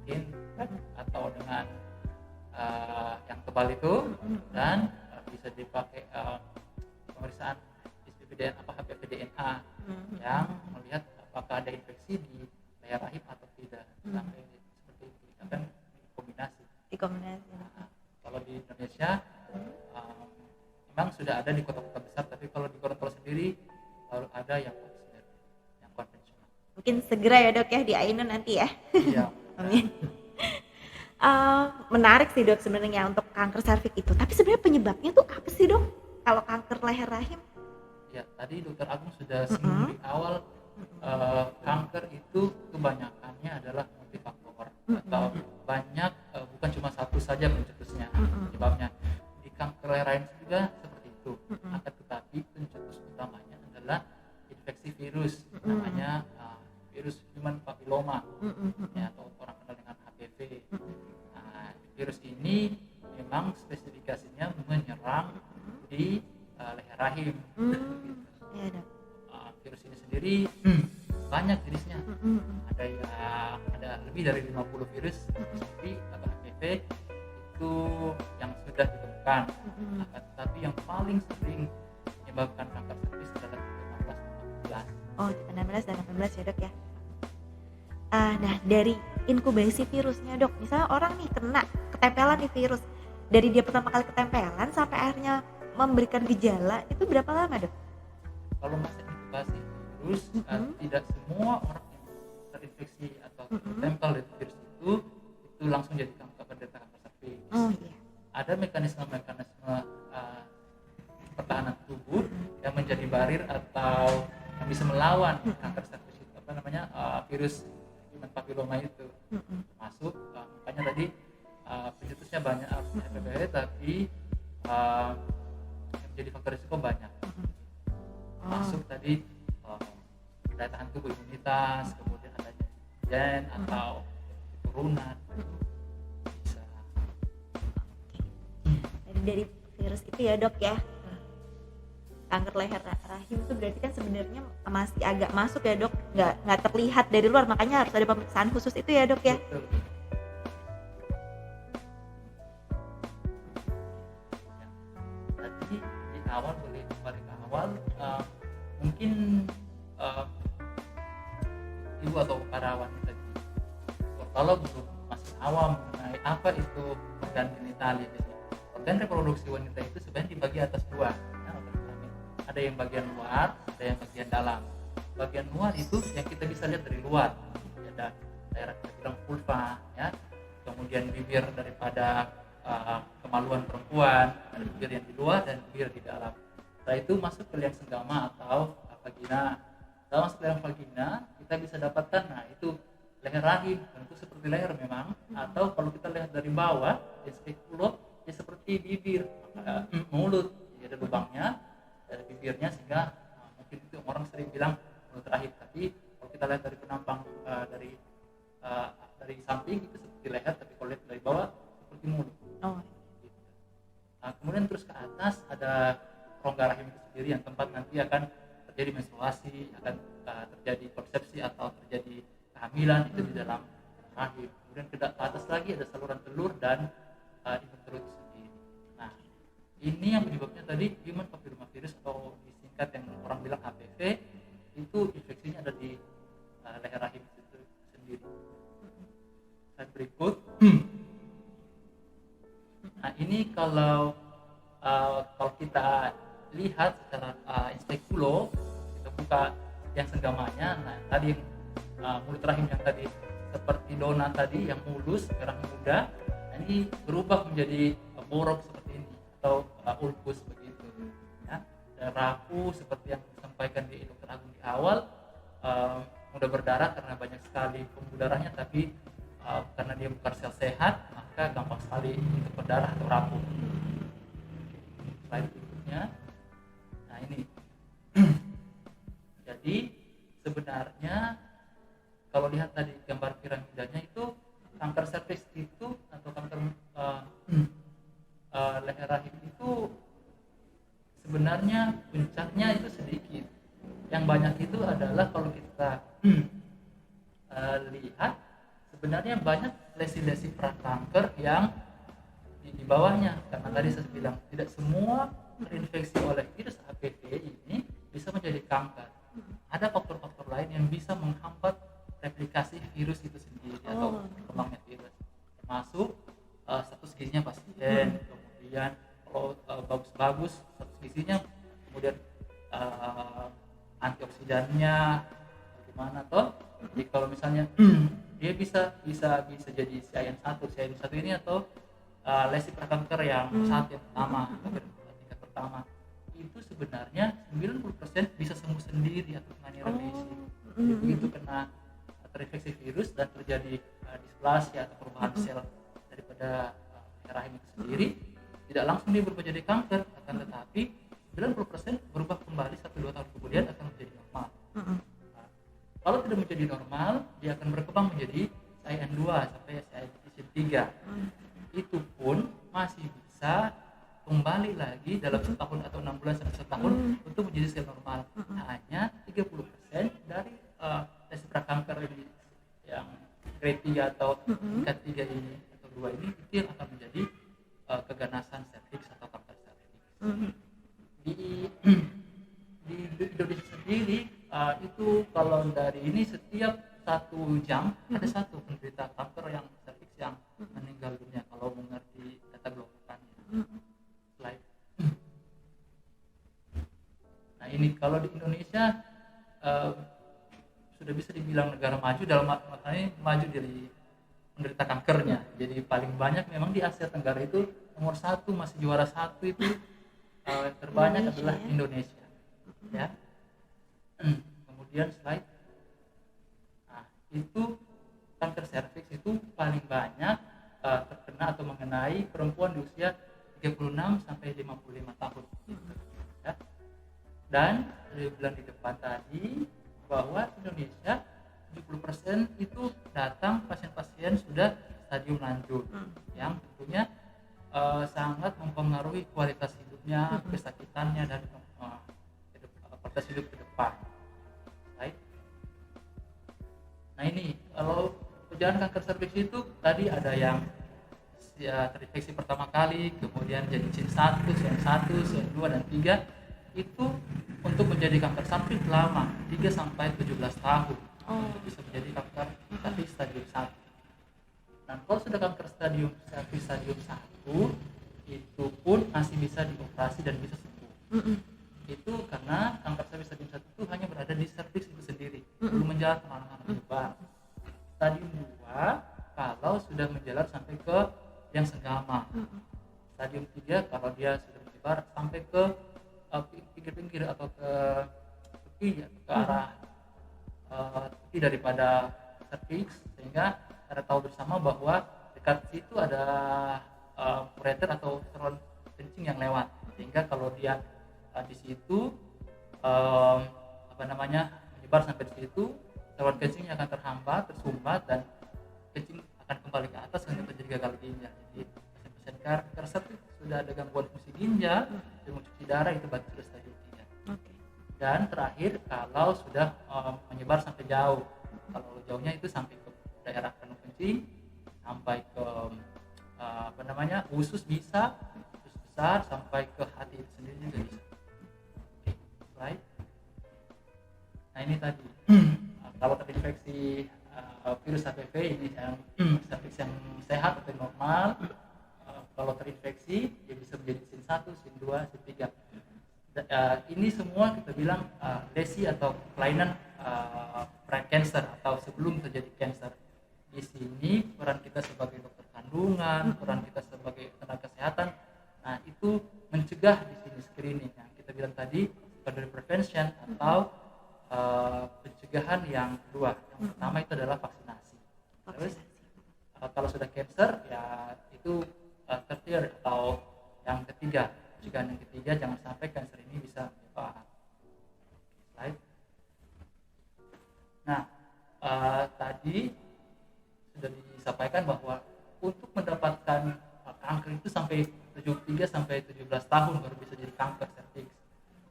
tin atau dengan yang tebal itu, dan bisa dipakai pemeriksaan HPV DNA yang melihat apakah ada infeksi di leher rahim atau tidak. Sampai seperti itu akan dikombinasi. Nah, kalau di Indonesia memang sudah ada di kota-kota besar, tapi kalau di Gorontalo sendiri baru ada yang konvensional. Mungkin segera ya dok ya di Ainun nanti ya. Iya. Amin. Menarik sih dok sebenarnya untuk kanker serviks itu. Tapi sebenarnya penyebabnya tuh apa sih dok? Kalau kanker leher rahim? Ya, tadi Dokter Agung sudah singgung di awal, kanker itu kebanyakannya adalah multifaktor atau banyak, bukan cuma satu saja pencetusnya penyebabnya. Di kanker leher rahim juga seperti itu. Akan tetapi pencetus utamanya adalah infeksi virus, namanya virus human papilloma, ya, atau orang kenal dengan HPV. Nah, virus ini memang spesifikasinya menyerang di leher rahim. Iya dok. Virus ini sendiri banyak jenisnya. Ada lebih dari 50 virus HPV atau HPV itu yang sudah ditemukan. Tapi yang paling sering menyebabkan kanker serviks adalah 16 Oh, 16 dan 18 ya dok ya. Nah dari inkubasi virusnya dok, misalnya orang nih kena ketempelan nih virus, dari dia pertama kali ketempelan sampai akhirnya memberikan gejala itu berapa lama dok? Kalau masa inkubasi virus, tidak semua orang yang terinfeksi atau tertempel dari virus itu langsung jadi penderita kanker serviks. Oh iya. Ada mekanisme pertahanan tubuh yang menjadi barir atau yang bisa melawan kanker serviks itu, virus human papilloma itu masuk. Makanya tadi pencetusnya banyak HPV, tapi yang menjadi faktor risiko banyak. Masuk tadi daya tahan tubuh, imunitas, kemudian adanya gen atau keturunan bisa. Jadi dari virus itu ya dok ya. Kanker leher rahim itu berarti kan sebenarnya masih agak masuk ya dok, nggak terlihat dari luar, makanya harus ada pemeriksaan khusus itu ya dok ya. Betul. Tadi di awal, boleh kembali ke awal, mungkin ibu atau para wanita kalau belum masih awam mengenai apa itu organ genital. Jadi organ reproduksi wanita itu sebenarnya dibagi atas dua, ya, ada yang bagian luar, ada yang bagian dalam. Bagian luar itu yang kita bisa lihat dari luar, ada daerah vulva, ya, kemudian kemudian bibir daripada kemaluan perempuan, ada bibir yang di luar dan bibir di dalam. Setelah itu masuk ke liang senggama atau vagina. Setelah masuk ke liang vagina, kita bisa dapatkan, nah itu leher rahim, tentu seperti leher memang, atau kalau kita lihat dari bawah, speculo, ya seperti bibir, mulut, jadi ada lubangnya dari bibirnya sehingga mungkin itu orang sering bilang mulut rahim, tapi kalau kita lihat dari penampang dari samping itu seperti leher, tapi kalau lihat dari bawah seperti mulut. Oh. Gitu. Nah, kemudian terus ke atas ada rongga rahim itu sendiri yang tempat nanti akan terjadi menstruasi, akan terjadi konsepsi atau terjadi kehamilan itu di dalam rahim. Kemudian ke atas lagi ada saluran telur dan invertebrate itu sendiri. Nah, ini yang penyebabnya tadi human papillomavirus atau disingkat yang orang bilang HPV, itu infeksinya ada di leher rahim itu sendiri. Slide berikut. Nah, ini kalau kita lihat secara inspekulo, kita buka yang senggamanya, nah tadi mulut rahim yang tadi seperti donat tadi yang mulus, merah muda, nah ini berubah menjadi borok seperti ini atau ulkus begitu, ya. Dan rapuh seperti yang disampaikan di Dr. Agung di awal, mudah berdarah karena banyak sekali pembuluh darahnya, tapi karena dia bukan sel sehat, maka gampang sekali untuk berdarah atau rapuh. Slide berikutnya. Nah ini. Jadi sebenarnya kalau lihat tadi gambar piramidanya itu kanker serviks itu atau kanker leher rahim itu sebenarnya puncaknya itu sedikit. Yang banyak itu adalah kalau kita lihat sebenarnya banyak lesi-lesi prakanker yang di bawahnya, karena tadi saya bilang tidak semua terinfeksi oleh virus HPV ini bisa menjadi kanker. Ada faktor-faktor lain yang bisa menghambat replikasi virus itu sendiri atau berkembangnya virus, termasuk status gizinya pasien, kemudian kalau bagus-bagus status gizinya, kemudian antioksidannya bagaimana toh. Jadi kalau misalnya dia bisa jadi CIN1 ini atau lesi prakanker yang saat yang pertama atau tingkat pertama itu sebenarnya 90% bisa sembuh sendiri atau mengalami remisi. Jadi begitu kena terinfeksi virus dan terjadi displasia atau perubahan sel daripada rahim itu sendiri, tidak langsung dia berubah jadi kanker, akan tetapi 90% berubah kembali 1-2 tahun kemudian akan menjadi normal. Kalau tidak menjadi normal, dia akan berkembang menjadi CIN2 sampai CIN3. Itu pun masih bisa kembali lagi dalam setahun atau 6 bulan sampai setahun untuk menjadi sel normal. Hanya 30% dari lesi prakanker ini yang grade 3 atau tingkat 3 ini atau 2 ini itu yang akan menjadi keganasan serviks atau kanker serviks. Di Indonesia sendiri itu kalau dari ini setiap 1 jam ada 1 penderita kanker yang serviks yang meninggal dunia kalau mengerti data gelombangnya. Slide. Nah ini kalau di Indonesia sudah bisa dibilang negara maju, dalam maknanya maju dari penderita kankernya. Jadi paling banyak memang di Asia Tenggara itu nomor 1, masih juara 1 itu terbanyak Indonesia, adalah Indonesia. Ya. Kemudian slide. Nah, itu kanker serviks itu paling banyak terkena atau mengenai perempuan di usia 36 sampai 55 tahun. Ya. Dan saya bilang di depan tadi bahwa Indonesia 70% itu datang pasien-pasien sudah stadium lanjut yang tentunya sangat mempengaruhi kualitas hidupnya, kesakitannya dan kualitas hidup ke depan. Right? Nah ini kalau perjalanan kanker serviks itu tadi ada yang terinfeksi pertama kali, kemudian jadi CIN1, CIN1, CIN2 dan 3 itu untuk menjadi kanker serviks lama 3 sampai 17 tahun. Bisa menjadi kanker serviks stadium 1. Nah, kalau sudah kanker stadium serviks stadium 1 itu pun masih bisa dioperasi dan bisa sembuh. Itu karena kanker serviks stadium 1 itu hanya berada di serviks itu sendiri, belum menjalar kemana-mana menyebar. Stadium 2 kalau atau sudah menjalar sampai ke yang senggama. Stadium 3 kalau dia sudah menyebar sampai ke pinggir-pinggir atau ke tepi atau ke arah tepi daripada cervix, sehingga kita tahu bersama bahwa dekat situ ada ureter atau saluran kencing yang lewat, sehingga kalau dia di situ menyebar sampai di situ, saluran kencingnya akan terhambat, tersumbat, dan kencing akan kembali ke atas sehingga terjadi gagal ginjal. Jadi pasien-pasien kanker cervix sudah ada gangguan fungsi ginjal, sudah mencuci darah, itu berarti sudah stadium 3. Dan terakhir kalau sudah menyebar sampai jauh, kalau jauhnya itu sampai ke daerah kandung kencing, sampai ke usus bisa, usus besar, sampai ke hati itu sendiri juga bisa. Oke, slide. Nah ini tadi kalau terinfeksi virus HPV ini yang cervix yang sehat atau normal, kalau terinfeksi dia bisa menjadi sin 1, sin 2, sin 3. Ini semua kita bilang lesi atau kelainan pre-cancer atau sebelum terjadi cancer. Di sini peran kita sebagai dokter kandungan, peran kita sebagai tenaga kesehatan, nah itu mencegah di sini screening yang kita bilang tadi, secondary prevention atau pencegahan yang kedua. Yang pertama itu adalah vaksinasi. Terus kalau sudah cancer ya itu tertiary atau yang ketiga. Pencegahan yang ketiga, jangan sampai cancer ini bisa menyebar. Slide. Nah, tadi sudah disampaikan bahwa untuk mendapatkan kanker itu sampai 73 sampai 17 tahun baru bisa jadi kanker cervix.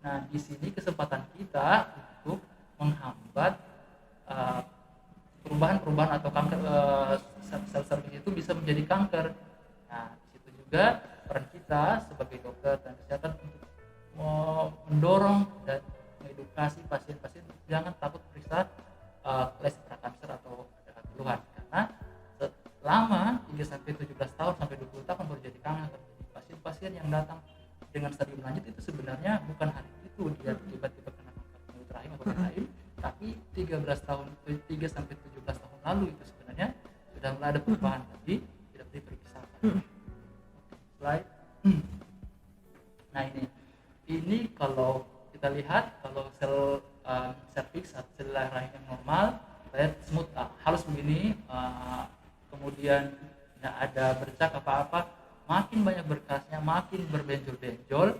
Nah, di sini kesempatan kita untuk menghambat perubahan-perubahan atau kanker sel cervix itu bisa menjadi kanker. Nah, di situ juga peran kita sebagai dokter dan kesehatan untuk mendorong dan mengedukasi pasien-pasien jangan takut periksa lesi prakanker atau ada keluhan, karena selama 3 sampai 17 tahun sampai 20 tahun baru jadi kanker. Pasien-pasien yang datang dengan stadium lanjut itu sebenarnya bukan hari itu dia tiba-tiba kena kanker mulut rahim atau rahim, tapi 13 sampai 17 tahun lalu itu sebenarnya sudah mulai ada perubahan, tapi tidak diperiksakan. Slide. Nah ini kalau kita lihat, kalau sel cervix atau sel rahim yang normal, lihat smooth, halus begini, kemudian tidak ada bercak apa-apa, makin banyak berkasnya, makin berbenjol-benjol,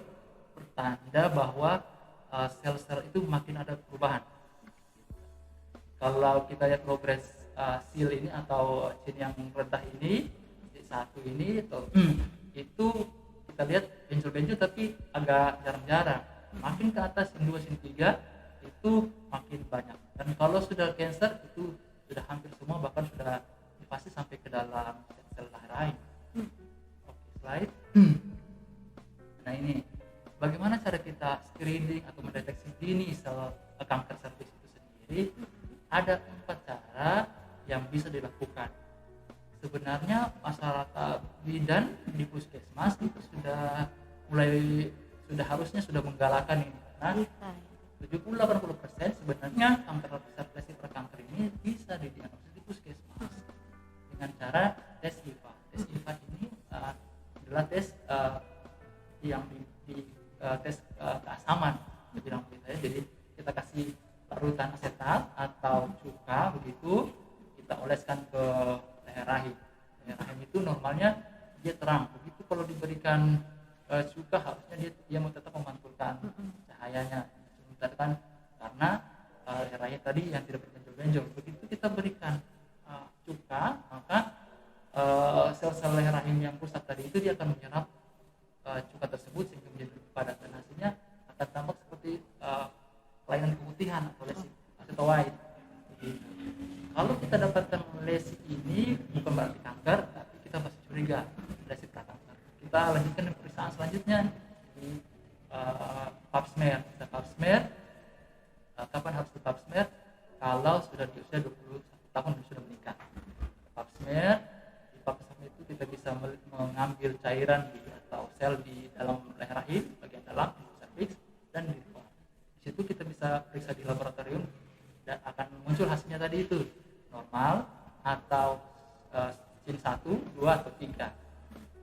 pertanda bahwa sel-sel itu makin ada perubahan. Kalau kita lihat progres seal ini atau sin yang rendah ini, satu ini itu kita lihat benjol-benjol tapi agak jarang-jarang. Makin ke atas sin 2, sin 3 itu makin banyak. Dan kalau sudah cancer itu sudah hampir semua, bahkan sudah pasti sampai ke dalam sel rahim. Oke, slide. Nah ini bagaimana cara kita screening atau mendeteksi dini sel kanker cervix itu sendiri? Ada 4 cara yang bisa dilakukan. Sebenarnya masyarakat bidan di puskesmas itu sudah harusnya sudah menggalakkan ini, karena 70-80% sebenarnya kanker lesi prakanker ini bisa didiagnosis di puskesmas dengan cara tes IVA. Tes IVA ini adalah tes yang tes keasaman, bilang begitu ya. Jadi kita kasih parutan asetat atau cuka begitu, kita oleskan ke leher rahim. Leher rahim itu normalnya dia terang, begitu kalau diberikan cuka harusnya dia mau tetap memantulkan cahayanya, kan, karena leher rahim tadi yang tidak berbenjol-benjol. Begitu kita berikan cuka, maka sel-sel leher rahim yang rusak tadi itu dia akan menyerap cuka tersebut sehingga menjadi padat, dan hasilnya akan tampak seperti kelainan keputihan atau lesi atau white. Kalau kita dapatkan lesi ini bukan berarti kanker, tapi kita masih curiga lesi prakanker. Kita lanjutkan pemeriksaan selanjutnya di pap smear. Kita pap smear. Kapan harus di pap smear? Kalau sudah di usia 21 tahun dan sudah menikah. Pap smear, di pap smear itu kita bisa mengambil cairan atau sel di dalam leher rahim bagian dalam cervix dan di luar. Di situ kita bisa periksa di laboratorium dan akan muncul hasilnya tadi itu normal atau scene 1, 2 atau 3.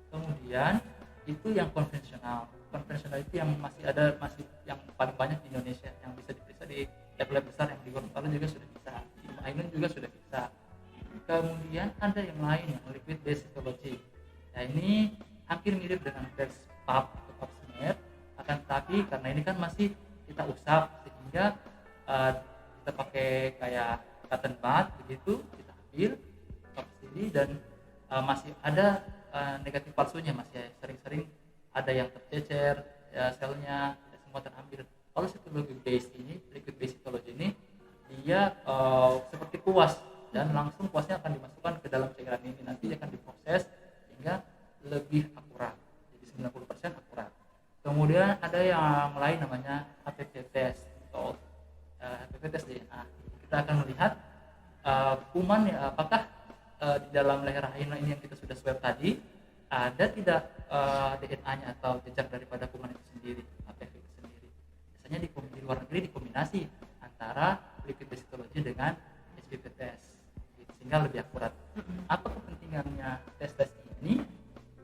Kemudian itu yang konvensional. Konvensional itu yang masih yang paling banyak di Indonesia, yang bisa diperiksa di lab-lab besar, yang di Gorontalo juga sudah bisa, di Ainun juga sudah bisa. Kemudian ada yang lain, yang liquid based cytology. Nah ini hampir mirip dengan tes pap atau pap smear, akan tetapi karena ini kan masih kita usap, sehingga kita pakai kayak cotton bud begitu, kita ambil pap sendiri, dan masih ada negatif palsunya, masih sering-sering ada yang tercecer selnya, semua terambil. Kalau cytology based ini, liquid based cytology ini, dia seperti kuas, dan langsung kuasnya akan dimasukkan ke dalam cairan ini, nanti akan diproses sehingga lebih akurat, jadi 90% akurat. Kemudian ada yang lain namanya HPV test atau HPV test DNA. Kita akan melihat kuman ya, apakah di dalam leher rahim ini yang kita sudah swab tadi ada tidak DNA-nya atau jejak daripada kuman itu sendiri, HPV itu sendiri. Biasanya di luar negeri dikombinasi antara liquid based cytology dengan HPV test, sehingga lebih akurat. Apa kepentingannya tes ini?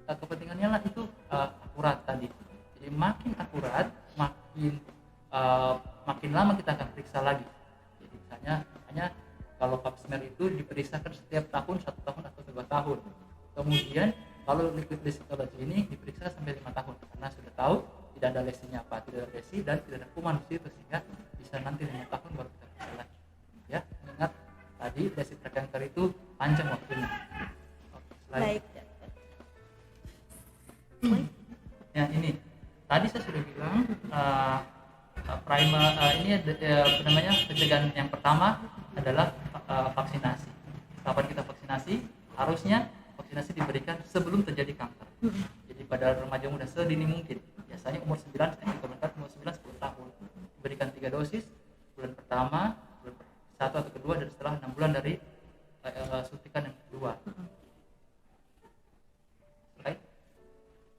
Kepentingannya lah itu akurat tadi. Jadi makin akurat, makin lama kita akan periksa lagi. Jadi misalnya hanya kalau pap smear itu diperiksakan setiap tahun, 1 tahun atau 2 tahun. Kemudian kalau liquid based cytology ini diperiksa sampai 5 tahun, karena sudah tahu tidak ada lesinya apa, tidak ada lesi dan tidak ada kuman di situ, sehingga bisa nanti 5 tahun baru kita periksa lagi. Ya, ingat tadi lesi prekanker itu panjang waktunya. Baik. Ya ini tadi saya sudah bilang ini apa namanya, pencegahan yang pertama adalah vaksinasi. Kapan kita vaksinasi? Harusnya vaksinasi diberikan sebelum terjadi kanker. Jadi pada remaja muda sedini mungkin, biasanya umur 9 sampai umur 9 10 tahun, diberikan 3 dosis, bulan pertama, bulan 1 atau kedua, dan setelah 6 bulan dari suntikan yang kedua. Right?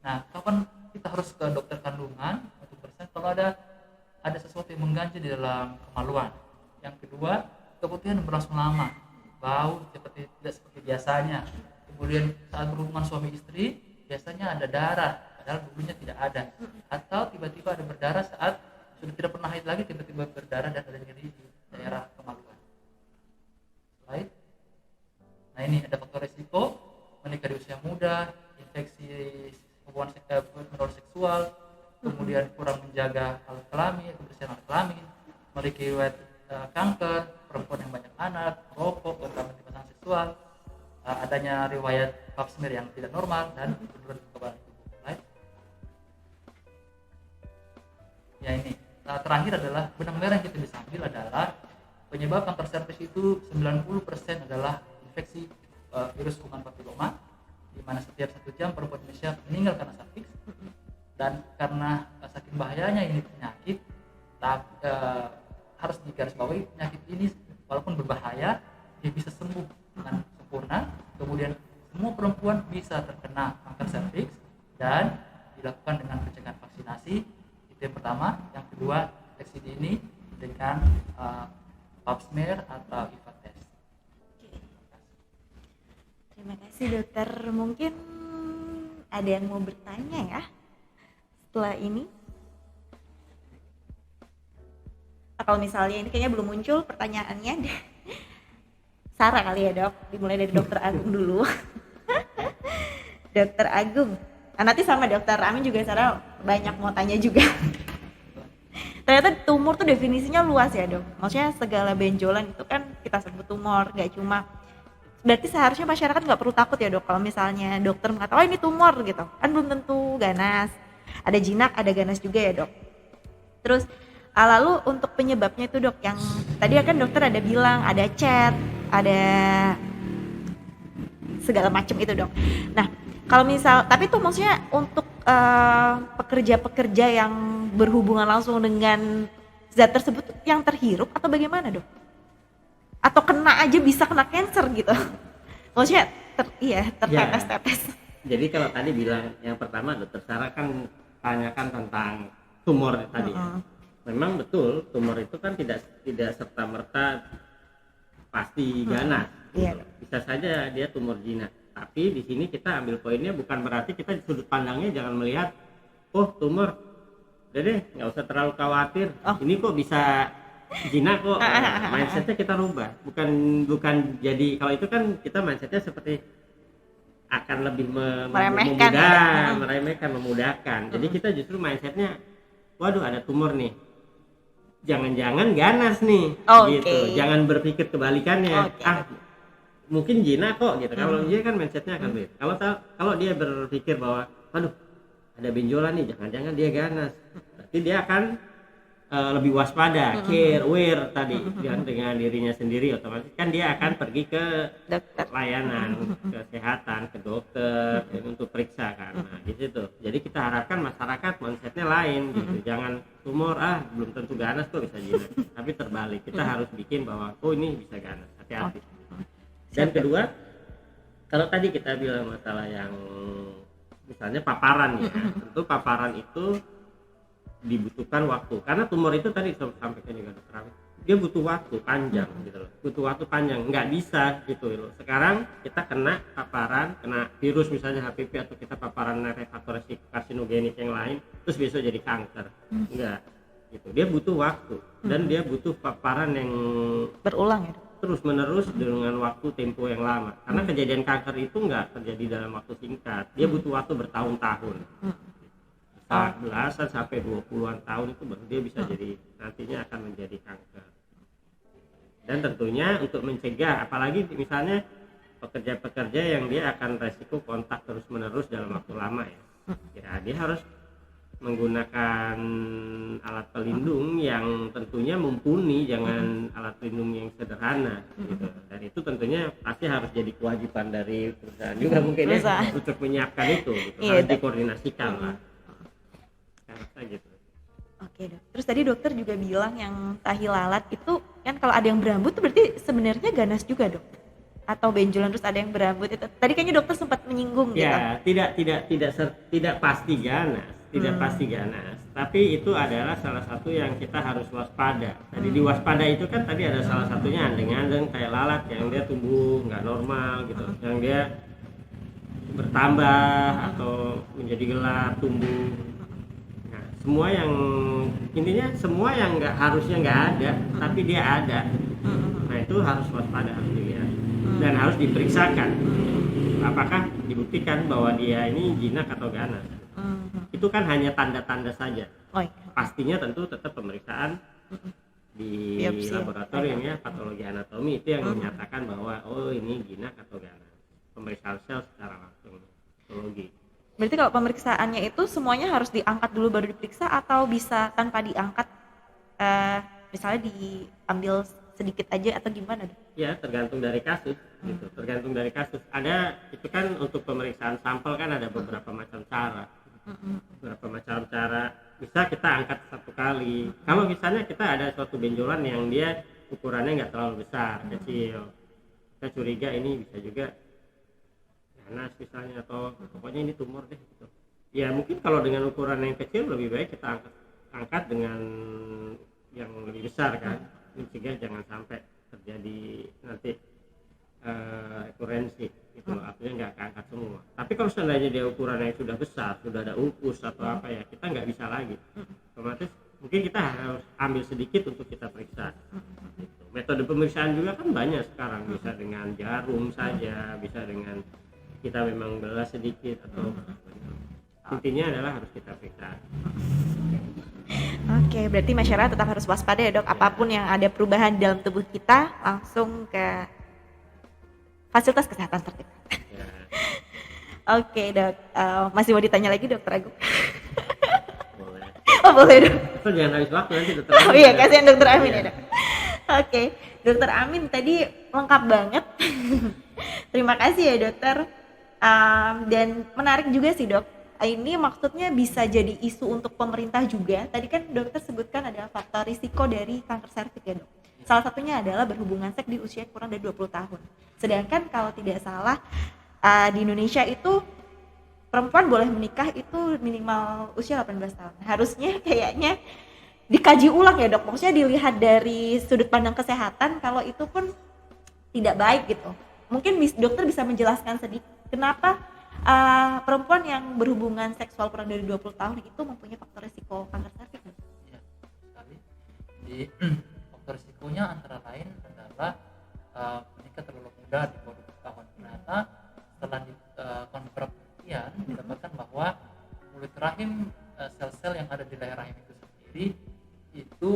Nah, kapan kita harus ke dokter kandungan untuk periksa kalau ada sesuatu yang mengganjal di dalam kemaluan. Yang kedua, kebutuhan berlangsung lama, bau tidak seperti biasanya. Kemudian saat berhubungan suami istri biasanya ada darah, padahal dulunya tidak ada. Atau tiba-tiba ada berdarah saat sudah tidak pernah haid lagi, tiba-tiba berdarah dan ada nyeri di daerah kemaluan. Right? Nah ini ada faktor risiko menikah di usia muda, infeksi hubungan seksual, kemudian kurang menjaga alat kelamin, kebersihan alat kelamin, memiliki riwayat kanker, perempuan yang banyak anak, rokok, terutama di pasangan seksual, adanya riwayat pap smear yang tidak normal, dan penurunan kekebalan tubuh. Right? Ya ini terakhir adalah benang merah yang kita bisa ambil adalah penyebab kanker serviks itu 90% adalah infeksi virus kuman papiloma, di mana setiap 1 jam perempuan Indonesia meninggal karena serviks. Dan karena saking bahayanya ini penyakit, harus digarisbawahi, penyakit ini walaupun berbahaya, dia bisa sembuh dengan sempurna. Kemudian semua perempuan bisa terkena kanker serviks dan dilakukan dengan pencegahan vaksinasi. Itu yang pertama. Yang kedua, deteksi dini dengan pap smear atau IVA test. Terima kasih dokter. Mungkin ada yang mau bertanya ya setelah ini? Kalau misalnya ini kayaknya belum muncul pertanyaannya, Sarah kali ya dok, dimulai dari dokter Agung dulu. Dokter Agung, nanti sama dokter Amin juga Sarah banyak mau tanya juga. Ternyata tumor tuh definisinya luas ya dok, maksudnya segala benjolan itu kan kita sebut tumor, gak cuma, berarti seharusnya masyarakat nggak perlu takut ya dok kalau misalnya dokter mengatakan oh ini tumor gitu, kan belum tentu ganas, ada jinak, ada ganas juga ya dok. Terus lalu untuk penyebabnya itu dok, yang tadi kan dokter ada bilang ada cat, ada segala macam itu dok. Nah kalau misal, tapi itu maksudnya untuk pekerja-pekerja yang berhubungan langsung dengan zat tersebut yang terhirup atau bagaimana dok? Atau kena aja bisa kena cancer gitu? Maksudnya tertetes-tetes. Jadi kalau tadi bilang yang pertama dokter Sarah kan tanyakan tentang tumor tadi. Memang betul tumor itu kan tidak serta merta pasti ganas. Bisa saja dia tumor jinak. Tapi di sini kita ambil poinnya bukan berarti kita di sudut pandangnya jangan melihat, oh tumor, udah deh nggak usah terlalu khawatir, ini kok bisa zina kok. Mindsetnya kita rubah, bukan jadi, kalau itu kan kita mindsetnya seperti akan lebih Meremehkan, meremehkan, memudahkan. Jadi kita justru mindsetnya, waduh ada tumor nih, jangan-jangan ganas nih, gitu. Jangan berpikir kebalikannya, mungkin zina kok gitu. Kalau dia kan mindsetnya akan begitu. Kalau dia berpikir bahwa, waduh ada benjolan nih, jangan-jangan dia ganas, berarti dia akan lebih waspada, care, aware tadi dengan dirinya sendiri. Otomatis kan dia akan pergi ke dokter, layanan kesehatan, ke dokter untuk periksa kan. Nah di situ. Jadi kita harapkan masyarakat mindsetnya lain gitu. Jangan tumor, belum tentu ganas kok bisa zina. Tapi terbalik, kita harus bikin bahwa oh ini bisa ganas, hati-hati. Dan kedua, kalau tadi kita bilang masalah yang misalnya paparan ya, tentu paparan itu dibutuhkan waktu, karena tumor itu tadi sampaikan juga dokter Amit, dia butuh waktu panjang gitu loh, butuh waktu panjang, nggak bisa gitu loh. Sekarang kita kena paparan, kena virus misalnya HPV, atau kita paparan refraktor karsinogenik yang lain, terus besok jadi kanker, enggak gitu. Dia butuh waktu dan dia butuh paparan yang berulang ya, terus menerus dengan waktu tempo yang lama, karena kejadian kanker itu nggak terjadi dalam waktu singkat, dia butuh waktu bertahun-tahun. Belasan sampai 20-an tahun itu baru dia bisa jadi, nantinya akan menjadi kanker. Dan tentunya untuk mencegah, apalagi misalnya pekerja-pekerja yang dia akan resiko kontak terus-menerus dalam waktu lama ya dia harus menggunakan alat pelindung yang tentunya mumpuni, jangan alat pelindung yang sederhana gitu. Dan itu tentunya pasti harus jadi kewajiban dari perusahaan juga mungkin ya, untuk menyiapkan itu gitu. Harus dikoordinasikan lah. Gitu. Oke dok. Terus tadi dokter juga bilang yang tahi lalat itu kan kalau ada yang berambut itu berarti sebenarnya ganas juga dok? Atau benjolan terus ada yang berambut itu? Tadi kayaknya dokter sempat menyinggung gitu. Ya, tidak pasti ganas, pasti ganas. Tapi itu adalah salah satu yang kita harus waspada. Tadi diwaspada itu kan tadi ada salah satunya andeng-andeng kayak lalat yang dia tumbuh nggak normal gitu, yang dia bertambah atau menjadi gelap tumbuh. Semua yang intinya semua yang harusnya nggak ada tapi dia ada, nah itu harus waspada, harus dilihat dan harus diperiksakan apakah dibuktikan bahwa dia ini jinak atau ganas. Itu kan hanya tanda-tanda saja. Pastinya tentu tetap pemeriksaan di laboratorium ya, patologi anatomi itu yang menyatakan bahwa oh ini jinak atau ganas. Pemeriksaan sel secara langsung, patologi. Berarti kalau pemeriksaannya itu semuanya harus diangkat dulu baru diperiksa, atau bisa tanpa diangkat, misalnya diambil sedikit aja atau gimana? Ya tergantung dari kasus gitu, tergantung dari kasus. Ada itu kan untuk pemeriksaan sampel kan ada beberapa macam cara, bisa kita angkat satu kali. Kalau misalnya kita ada suatu benjolan yang dia ukurannya nggak terlalu besar, kecil, kita curiga ini bisa juga ganas misalnya, atau pokoknya ini tumor deh gitu. Ya mungkin kalau dengan ukuran yang kecil lebih baik kita angkat dengan yang lebih besar kan, mencegah jangan sampai terjadi nanti rekurensi gitu loh, artinya nggak keangkat semua. Tapi kalau seandainya dia ukurannya sudah besar, sudah ada ulkus atau apa ya, kita nggak bisa lagi, otomatis mungkin kita harus ambil sedikit untuk kita periksa gitu. Metode pemeriksaan juga kan banyak sekarang, bisa dengan jarum saja, bisa dengan kita memang belas sedikit, atau intinya adalah harus kita periksa. Oke, berarti masyarakat tetap harus waspada ya dok, apapun yang ada perubahan dalam tubuh kita langsung ke fasilitas kesehatan terdekat. Ya. Oke dok, masih mau ditanya lagi dokter Agung? Boleh. Oh boleh dok. So, jangan habis waktu nanti dokter. Oh iya, kasihan dokter Amin ya dok. Oke, dokter Amin tadi lengkap banget. Terima kasih ya dokter. Dan menarik juga sih dok, ini maksudnya bisa jadi isu untuk pemerintah juga. Tadi kan dokter sebutkan ada faktor risiko dari kanker serviks ya dok. Salah satunya adalah berhubungan seks di usia kurang dari 20 tahun. Sedangkan kalau tidak salah di Indonesia itu perempuan boleh menikah itu minimal usia 18 tahun. Harusnya kayaknya dikaji ulang ya dok, maksudnya dilihat dari sudut pandang kesehatan kalau itu pun tidak baik gitu. Mungkin dokter bisa menjelaskan sedikit Kenapa perempuan yang berhubungan seksual kurang dari 20 tahun itu mempunyai faktor risiko kanker serviks? Ya, sekali. Jadi faktor risikonya antara lain adalah menikah terlalu muda di bawah 20 tahun. Ternyata setelah dilakukan beberapa penelitian didapatkan bahwa mulut rahim, sel-sel yang ada di leher rahim itu sendiri itu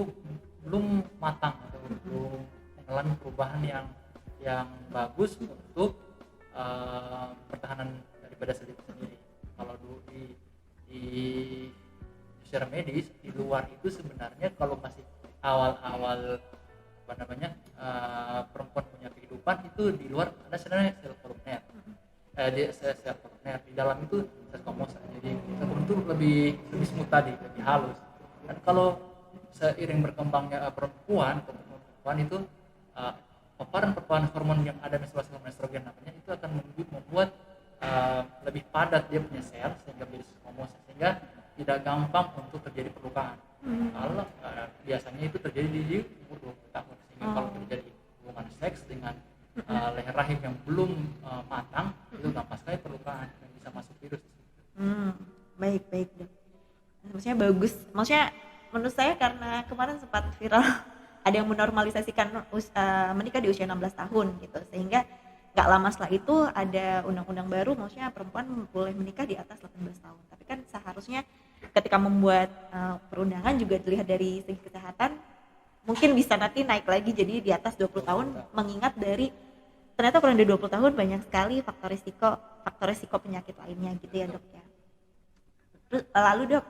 belum matang atau belum mengalami perubahan yang bagus untuk pertahanan daripada sel itu sendiri. Kalau dulu di secara medis di luar itu sebenarnya kalau masih awal-awal perempuan punya kehidupan itu di luar ada sebenarnya sel koroner, sel koroner di dalam itu sel komosa. Jadi sel koroner itu lebih smooth tadi, lebih halus. Dan kalau seiring berkembangnya perempuan itu paparan hormon yang ada di sel-sel estrogen namanya itu akan membuat lebih padat dia punya sel sehingga menjadi komosa, sehingga tidak gampang untuk terjadi perlukaan. Kalau biasanya itu terjadi di umur 20 tahun, sehingga kalau terjadi hubungan seks dengan leher rahim yang belum matang itu gampang sekali perlukaan dan bisa masuk virus. Baik dok. Maksudnya bagus. Maksudnya menurut saya karena kemarin sempat viral ada yang menormalisasikan menikah di usia 16 tahun gitu, sehingga nggak lama setelah itu ada undang-undang baru, maksudnya perempuan boleh menikah di atas 18 tahun. Tapi kan seharusnya ketika membuat perundangan juga dilihat dari segi kesehatan, mungkin bisa nanti naik lagi jadi di atas 20 tahun, mengingat dari ternyata kurang dari 20 tahun banyak sekali faktor risiko penyakit lainnya gitu ya dok ya. Terus lalu dok,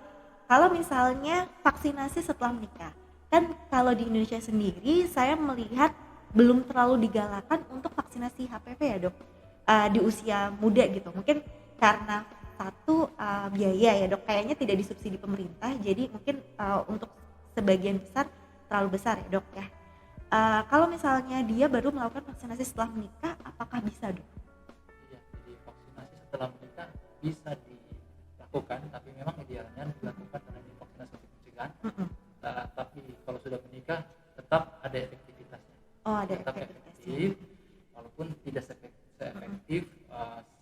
kalau misalnya vaksinasi setelah menikah, kan kalau di Indonesia sendiri saya melihat belum terlalu digalakan untuk vaksinasi HPV ya dok, di usia muda gitu. Mungkin karena satu biaya ya dok, kayaknya tidak disubsidi pemerintah, jadi mungkin untuk sebagian besar terlalu besar ya dok ya. Kalau misalnya dia baru melakukan vaksinasi setelah menikah, apakah bisa dok? Iya, jadi vaksinasi setelah menikah bisa dilakukan, tapi memang idealnya dilakukan karena ini vaksinasi untuk pencegahan. Tapi kalau sudah menikah tetap ada efektivitasnya. Oh, ada tetap efektivitasnya. efektif, walaupun tidak seefektif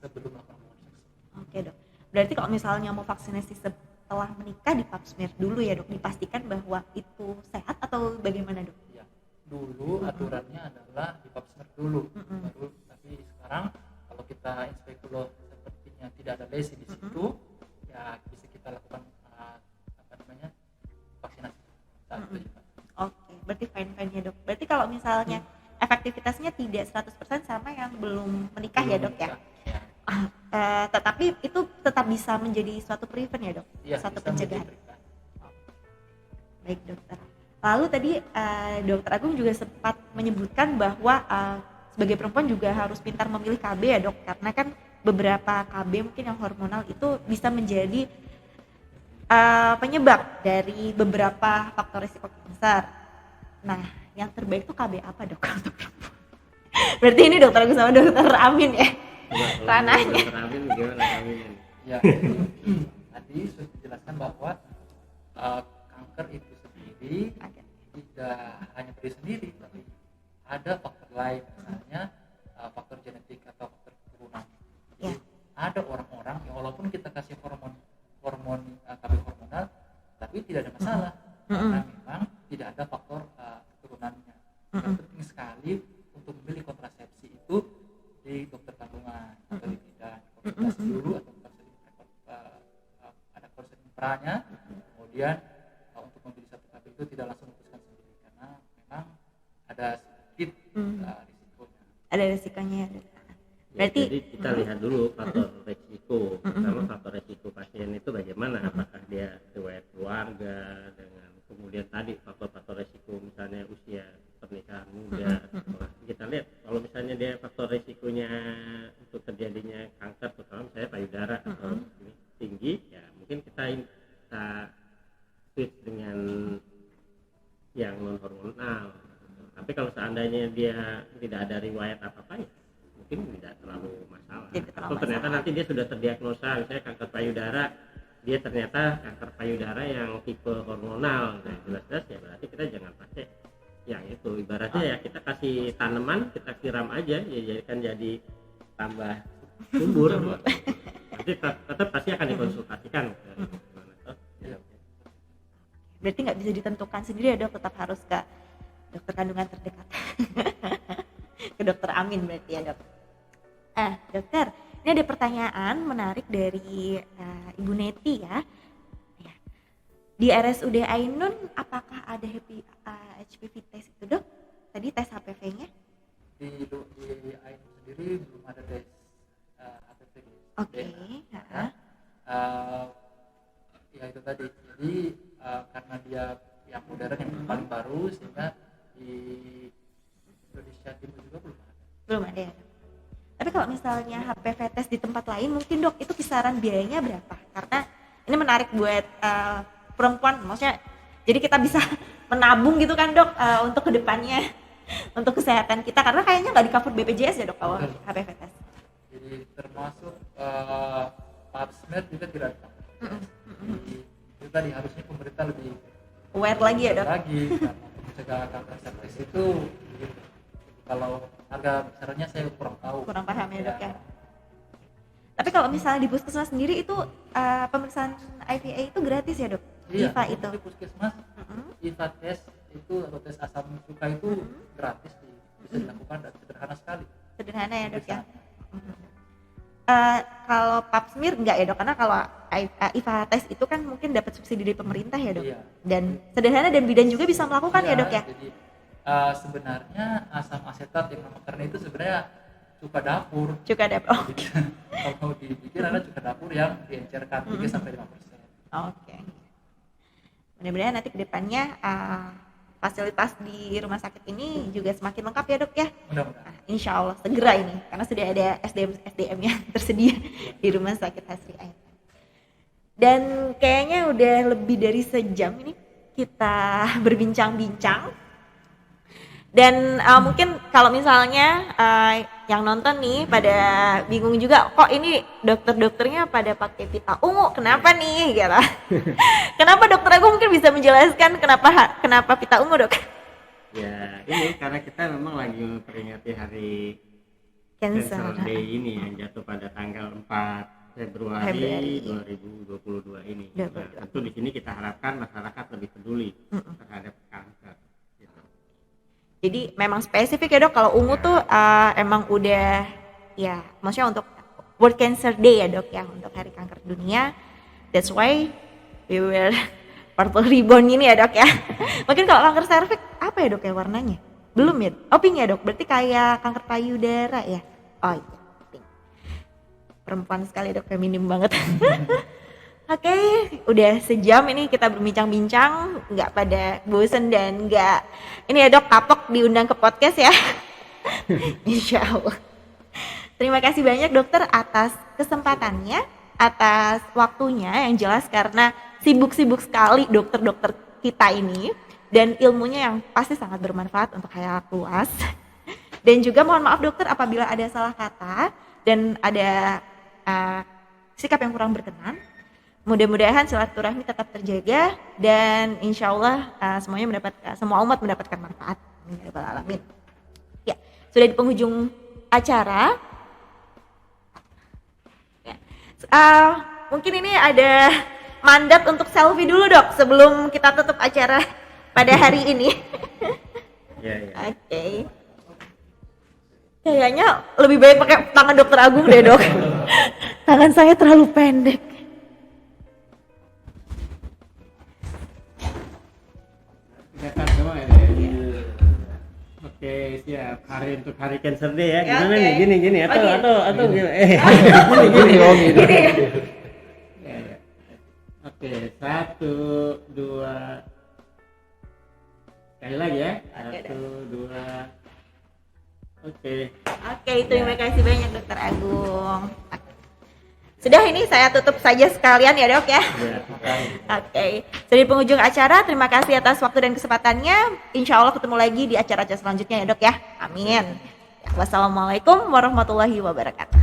sebelum melakukan hubungan seks. Oke dok. Berarti kalau misalnya mau vaksinasi setelah menikah di pap smear dulu ya dok, dipastikan bahwa itu sehat atau bagaimana dok? Ya, dulu aturannya adalah di pap smear dulu, baru. Tapi sekarang kalau kita inspekulasi sepertinya tidak ada lesi di situ, ya bisa kita lakukan vaksinasi saat itu juga. Oke, berarti fine ya dok. Berarti kalau misalnya efektivitasnya tidak 100% sama yang belum menikah ya dok ya? Ya. Tetapi itu tetap bisa menjadi suatu prevent ya dok? Ya, suatu bisa pencegahan. menjadi. Baik dokter. Lalu tadi dokter Agung juga sempat menyebutkan bahwa sebagai perempuan juga harus pintar memilih KB ya dok, karena kan beberapa KB mungkin yang hormonal itu bisa menjadi penyebab dari beberapa faktor risiko kanker. Nah, yang terbaik tuh KB apa dok untuk perempuan? Berarti ini dokter Agus sama dokter Amin ya? Ranahnya. Dokter Amin gimana Amin? Ya, tadi sudah dijelaskan bahwa kanker itu sendiri tidak hanya diri sendiri, tapi ada faktor lain, misalnya faktor genetik atau faktor keturunan. Jadi ada orang-orang yang walaupun kita kasih hormon KB hormonal, tapi tidak ada masalah karena memang tidak ada faktor keturunannya. Yang penting sekali untuk memilih kontrasepsi itu di dokter kandungan atau di bidan, konsultasi dulu atau ada konseling pranya, kemudian untuk memilih satu KB itu tidak langsung memutuskan sendiri karena memang ada sedikit risikonya. Ada risikonya ya dok. Berarti jadi kita lihat dulu faktor resiko. Pertama faktor resiko pasien itu bagaimana, apakah dia riwayat keluarga, dengan kemudian tadi faktor-faktor resiko misalnya usia pernikahan muda. Kita lihat kalau misalnya dia faktor resikonya untuk terjadinya kanker terutama misalnya payudara atau tinggi, ya mungkin kita switch dengan yang non hormonal. Tapi kalau seandainya dia tidak ada riwayat apa-apa ya mungkin tidak terlalu masalah. Atau ternyata nanti dia sudah terdiagnosa misalnya kanker payudara, dia ternyata kanker payudara yang tipe hormonal. Nah jelas-jelas ya berarti kita jangan pakai yang itu. Ibaratnya ya kita kasih tanaman, kita siram aja ya, jadi kan jadi tambah subur. Nanti tetap pasti akan dikonsultasikan. Iya. Berarti nggak bisa ditentukan sendiri ya dok, tetap harus ke dokter kandungan terdekat. Ke dokter Amin berarti ya dok. Dokter, ini ada pertanyaan menarik dari Ibu Neti ya. Di RSUD Ainun apakah ada HPV test itu dok? Tadi tes HPV-nya? Di AIN sendiri belum ada tes HPV. Oke. Ya itu tadi. Jadi karena dia yang modern yang paling baru, sehingga di Indonesia Timur juga belum ada. Ya. Tapi kalau misalnya HPV test di tempat lain, mungkin dok itu kisaran biayanya berapa? Karena ini menarik buat perempuan, maksudnya jadi kita bisa menabung gitu kan dok, untuk kedepannya, untuk kesehatan kita, karena kayaknya nggak di cover BPJS ya dok kalau HPV test. Jadi termasuk pap smear juga tidak ada. Itu tadi harusnya pemerintah lebih aware lagi ya dok. Lagi karena mencegah kanker cervix itu gitu. Kalau harga besarannya saya kurang tahu. Kurang paham ya dok ya. Tapi kalau misalnya di puskesmas sendiri itu pemeriksaan IVA itu gratis ya dok? Iya, IVA itu. Di puskesmas IVA test itu atau tes asam cuka itu gratis, bisa dilakukan dan sederhana sekali. Sederhana ya dok ya. Kalau pap smear enggak ya dok, karena kalau IVA test itu kan mungkin dapat subsidi dari pemerintah ya dok. Iya. Dan sederhana dan bidan juga bisa melakukan ya dok ya. Jadi sebenarnya asam asetat yang karena itu sebenarnya cuka dapur. Cuka dapur. Jadi, kalau dipikir ada cuka dapur yang diencerkan 3-5%. Oke. Mudah-mudahan nanti kedepannya fasilitas di rumah sakit ini juga semakin lengkap ya dok ya. Mudah-mudahan. Insya Allah segera ini, karena sudah ada SDM yang tersedia di rumah sakit Hasri Ainun. Dan kayaknya udah lebih dari sejam ini kita berbincang-bincang. Dan mungkin kalau misalnya yang nonton nih pada bingung juga, kok ini dokter-dokternya pada pakai pita ungu, kenapa nih gitu. Kenapa dokter Agung mungkin bisa menjelaskan kenapa pita ungu dok? Ya ini karena kita memang lagi memperingati hari Cancer Day ini yang jatuh pada tanggal 4 Februari 2022 ini. Nah, tentu di sini kita harapkan masyarakat lebih peduli terhadap kanker. Jadi memang spesifik ya dok, kalau ungu tuh emang udah ya, maksudnya untuk World Cancer Day ya dok ya, untuk Hari Kanker Dunia. That's why we wear purple ribbon ini ya dok ya. Mungkin kalau kanker serviks apa ya dok ya warnanya? Belum ya? Oh pink ya dok, berarti kayak kanker payudara ya? Oh iya, pink. Perempuan sekali dok, feminim banget. Oke, udah sejam ini kita berbincang-bincang, nggak pada bosen dan nggak ini ya dok kapok diundang ke podcast ya. Insya Allah. Terima kasih banyak dokter atas kesempatannya, atas waktunya yang jelas karena sibuk-sibuk sekali dokter-dokter kita ini, dan ilmunya yang pasti sangat bermanfaat untuk khalayak luas. Dan juga mohon maaf dokter apabila ada salah kata dan ada sikap yang kurang berkenan. Mudah-mudahan silaturahmi tetap terjaga dan insya Allah semua umat mendapatkan manfaat. Amin ya rabbal alamin. Ya, sudah di penghujung acara. Ya. Mungkin ini ada mandat untuk selfie dulu dok sebelum kita tutup acara pada hari ini. Ya. Oke. Kayaknya lebih baik pakai tangan dokter Agung deh dok. Tangan saya terlalu pendek. Oke, siap. Untuk hari Cancer Day ya. Ya, Gimana oke. nih? Gini. Atau gini. Gini. Ya. Oke, 1, 2. Sekali lagi ya. 1, 2. Oke. Oke, terima kasih banyak dokter Agung. Sudah, ini saya tutup saja sekalian ya dok ya. Oke, jadi penghujung acara, terima kasih atas waktu dan kesempatannya. Insya Allah ketemu lagi di acara-acara selanjutnya ya dok ya. Amin. Wassalamualaikum warahmatullahi wabarakatuh.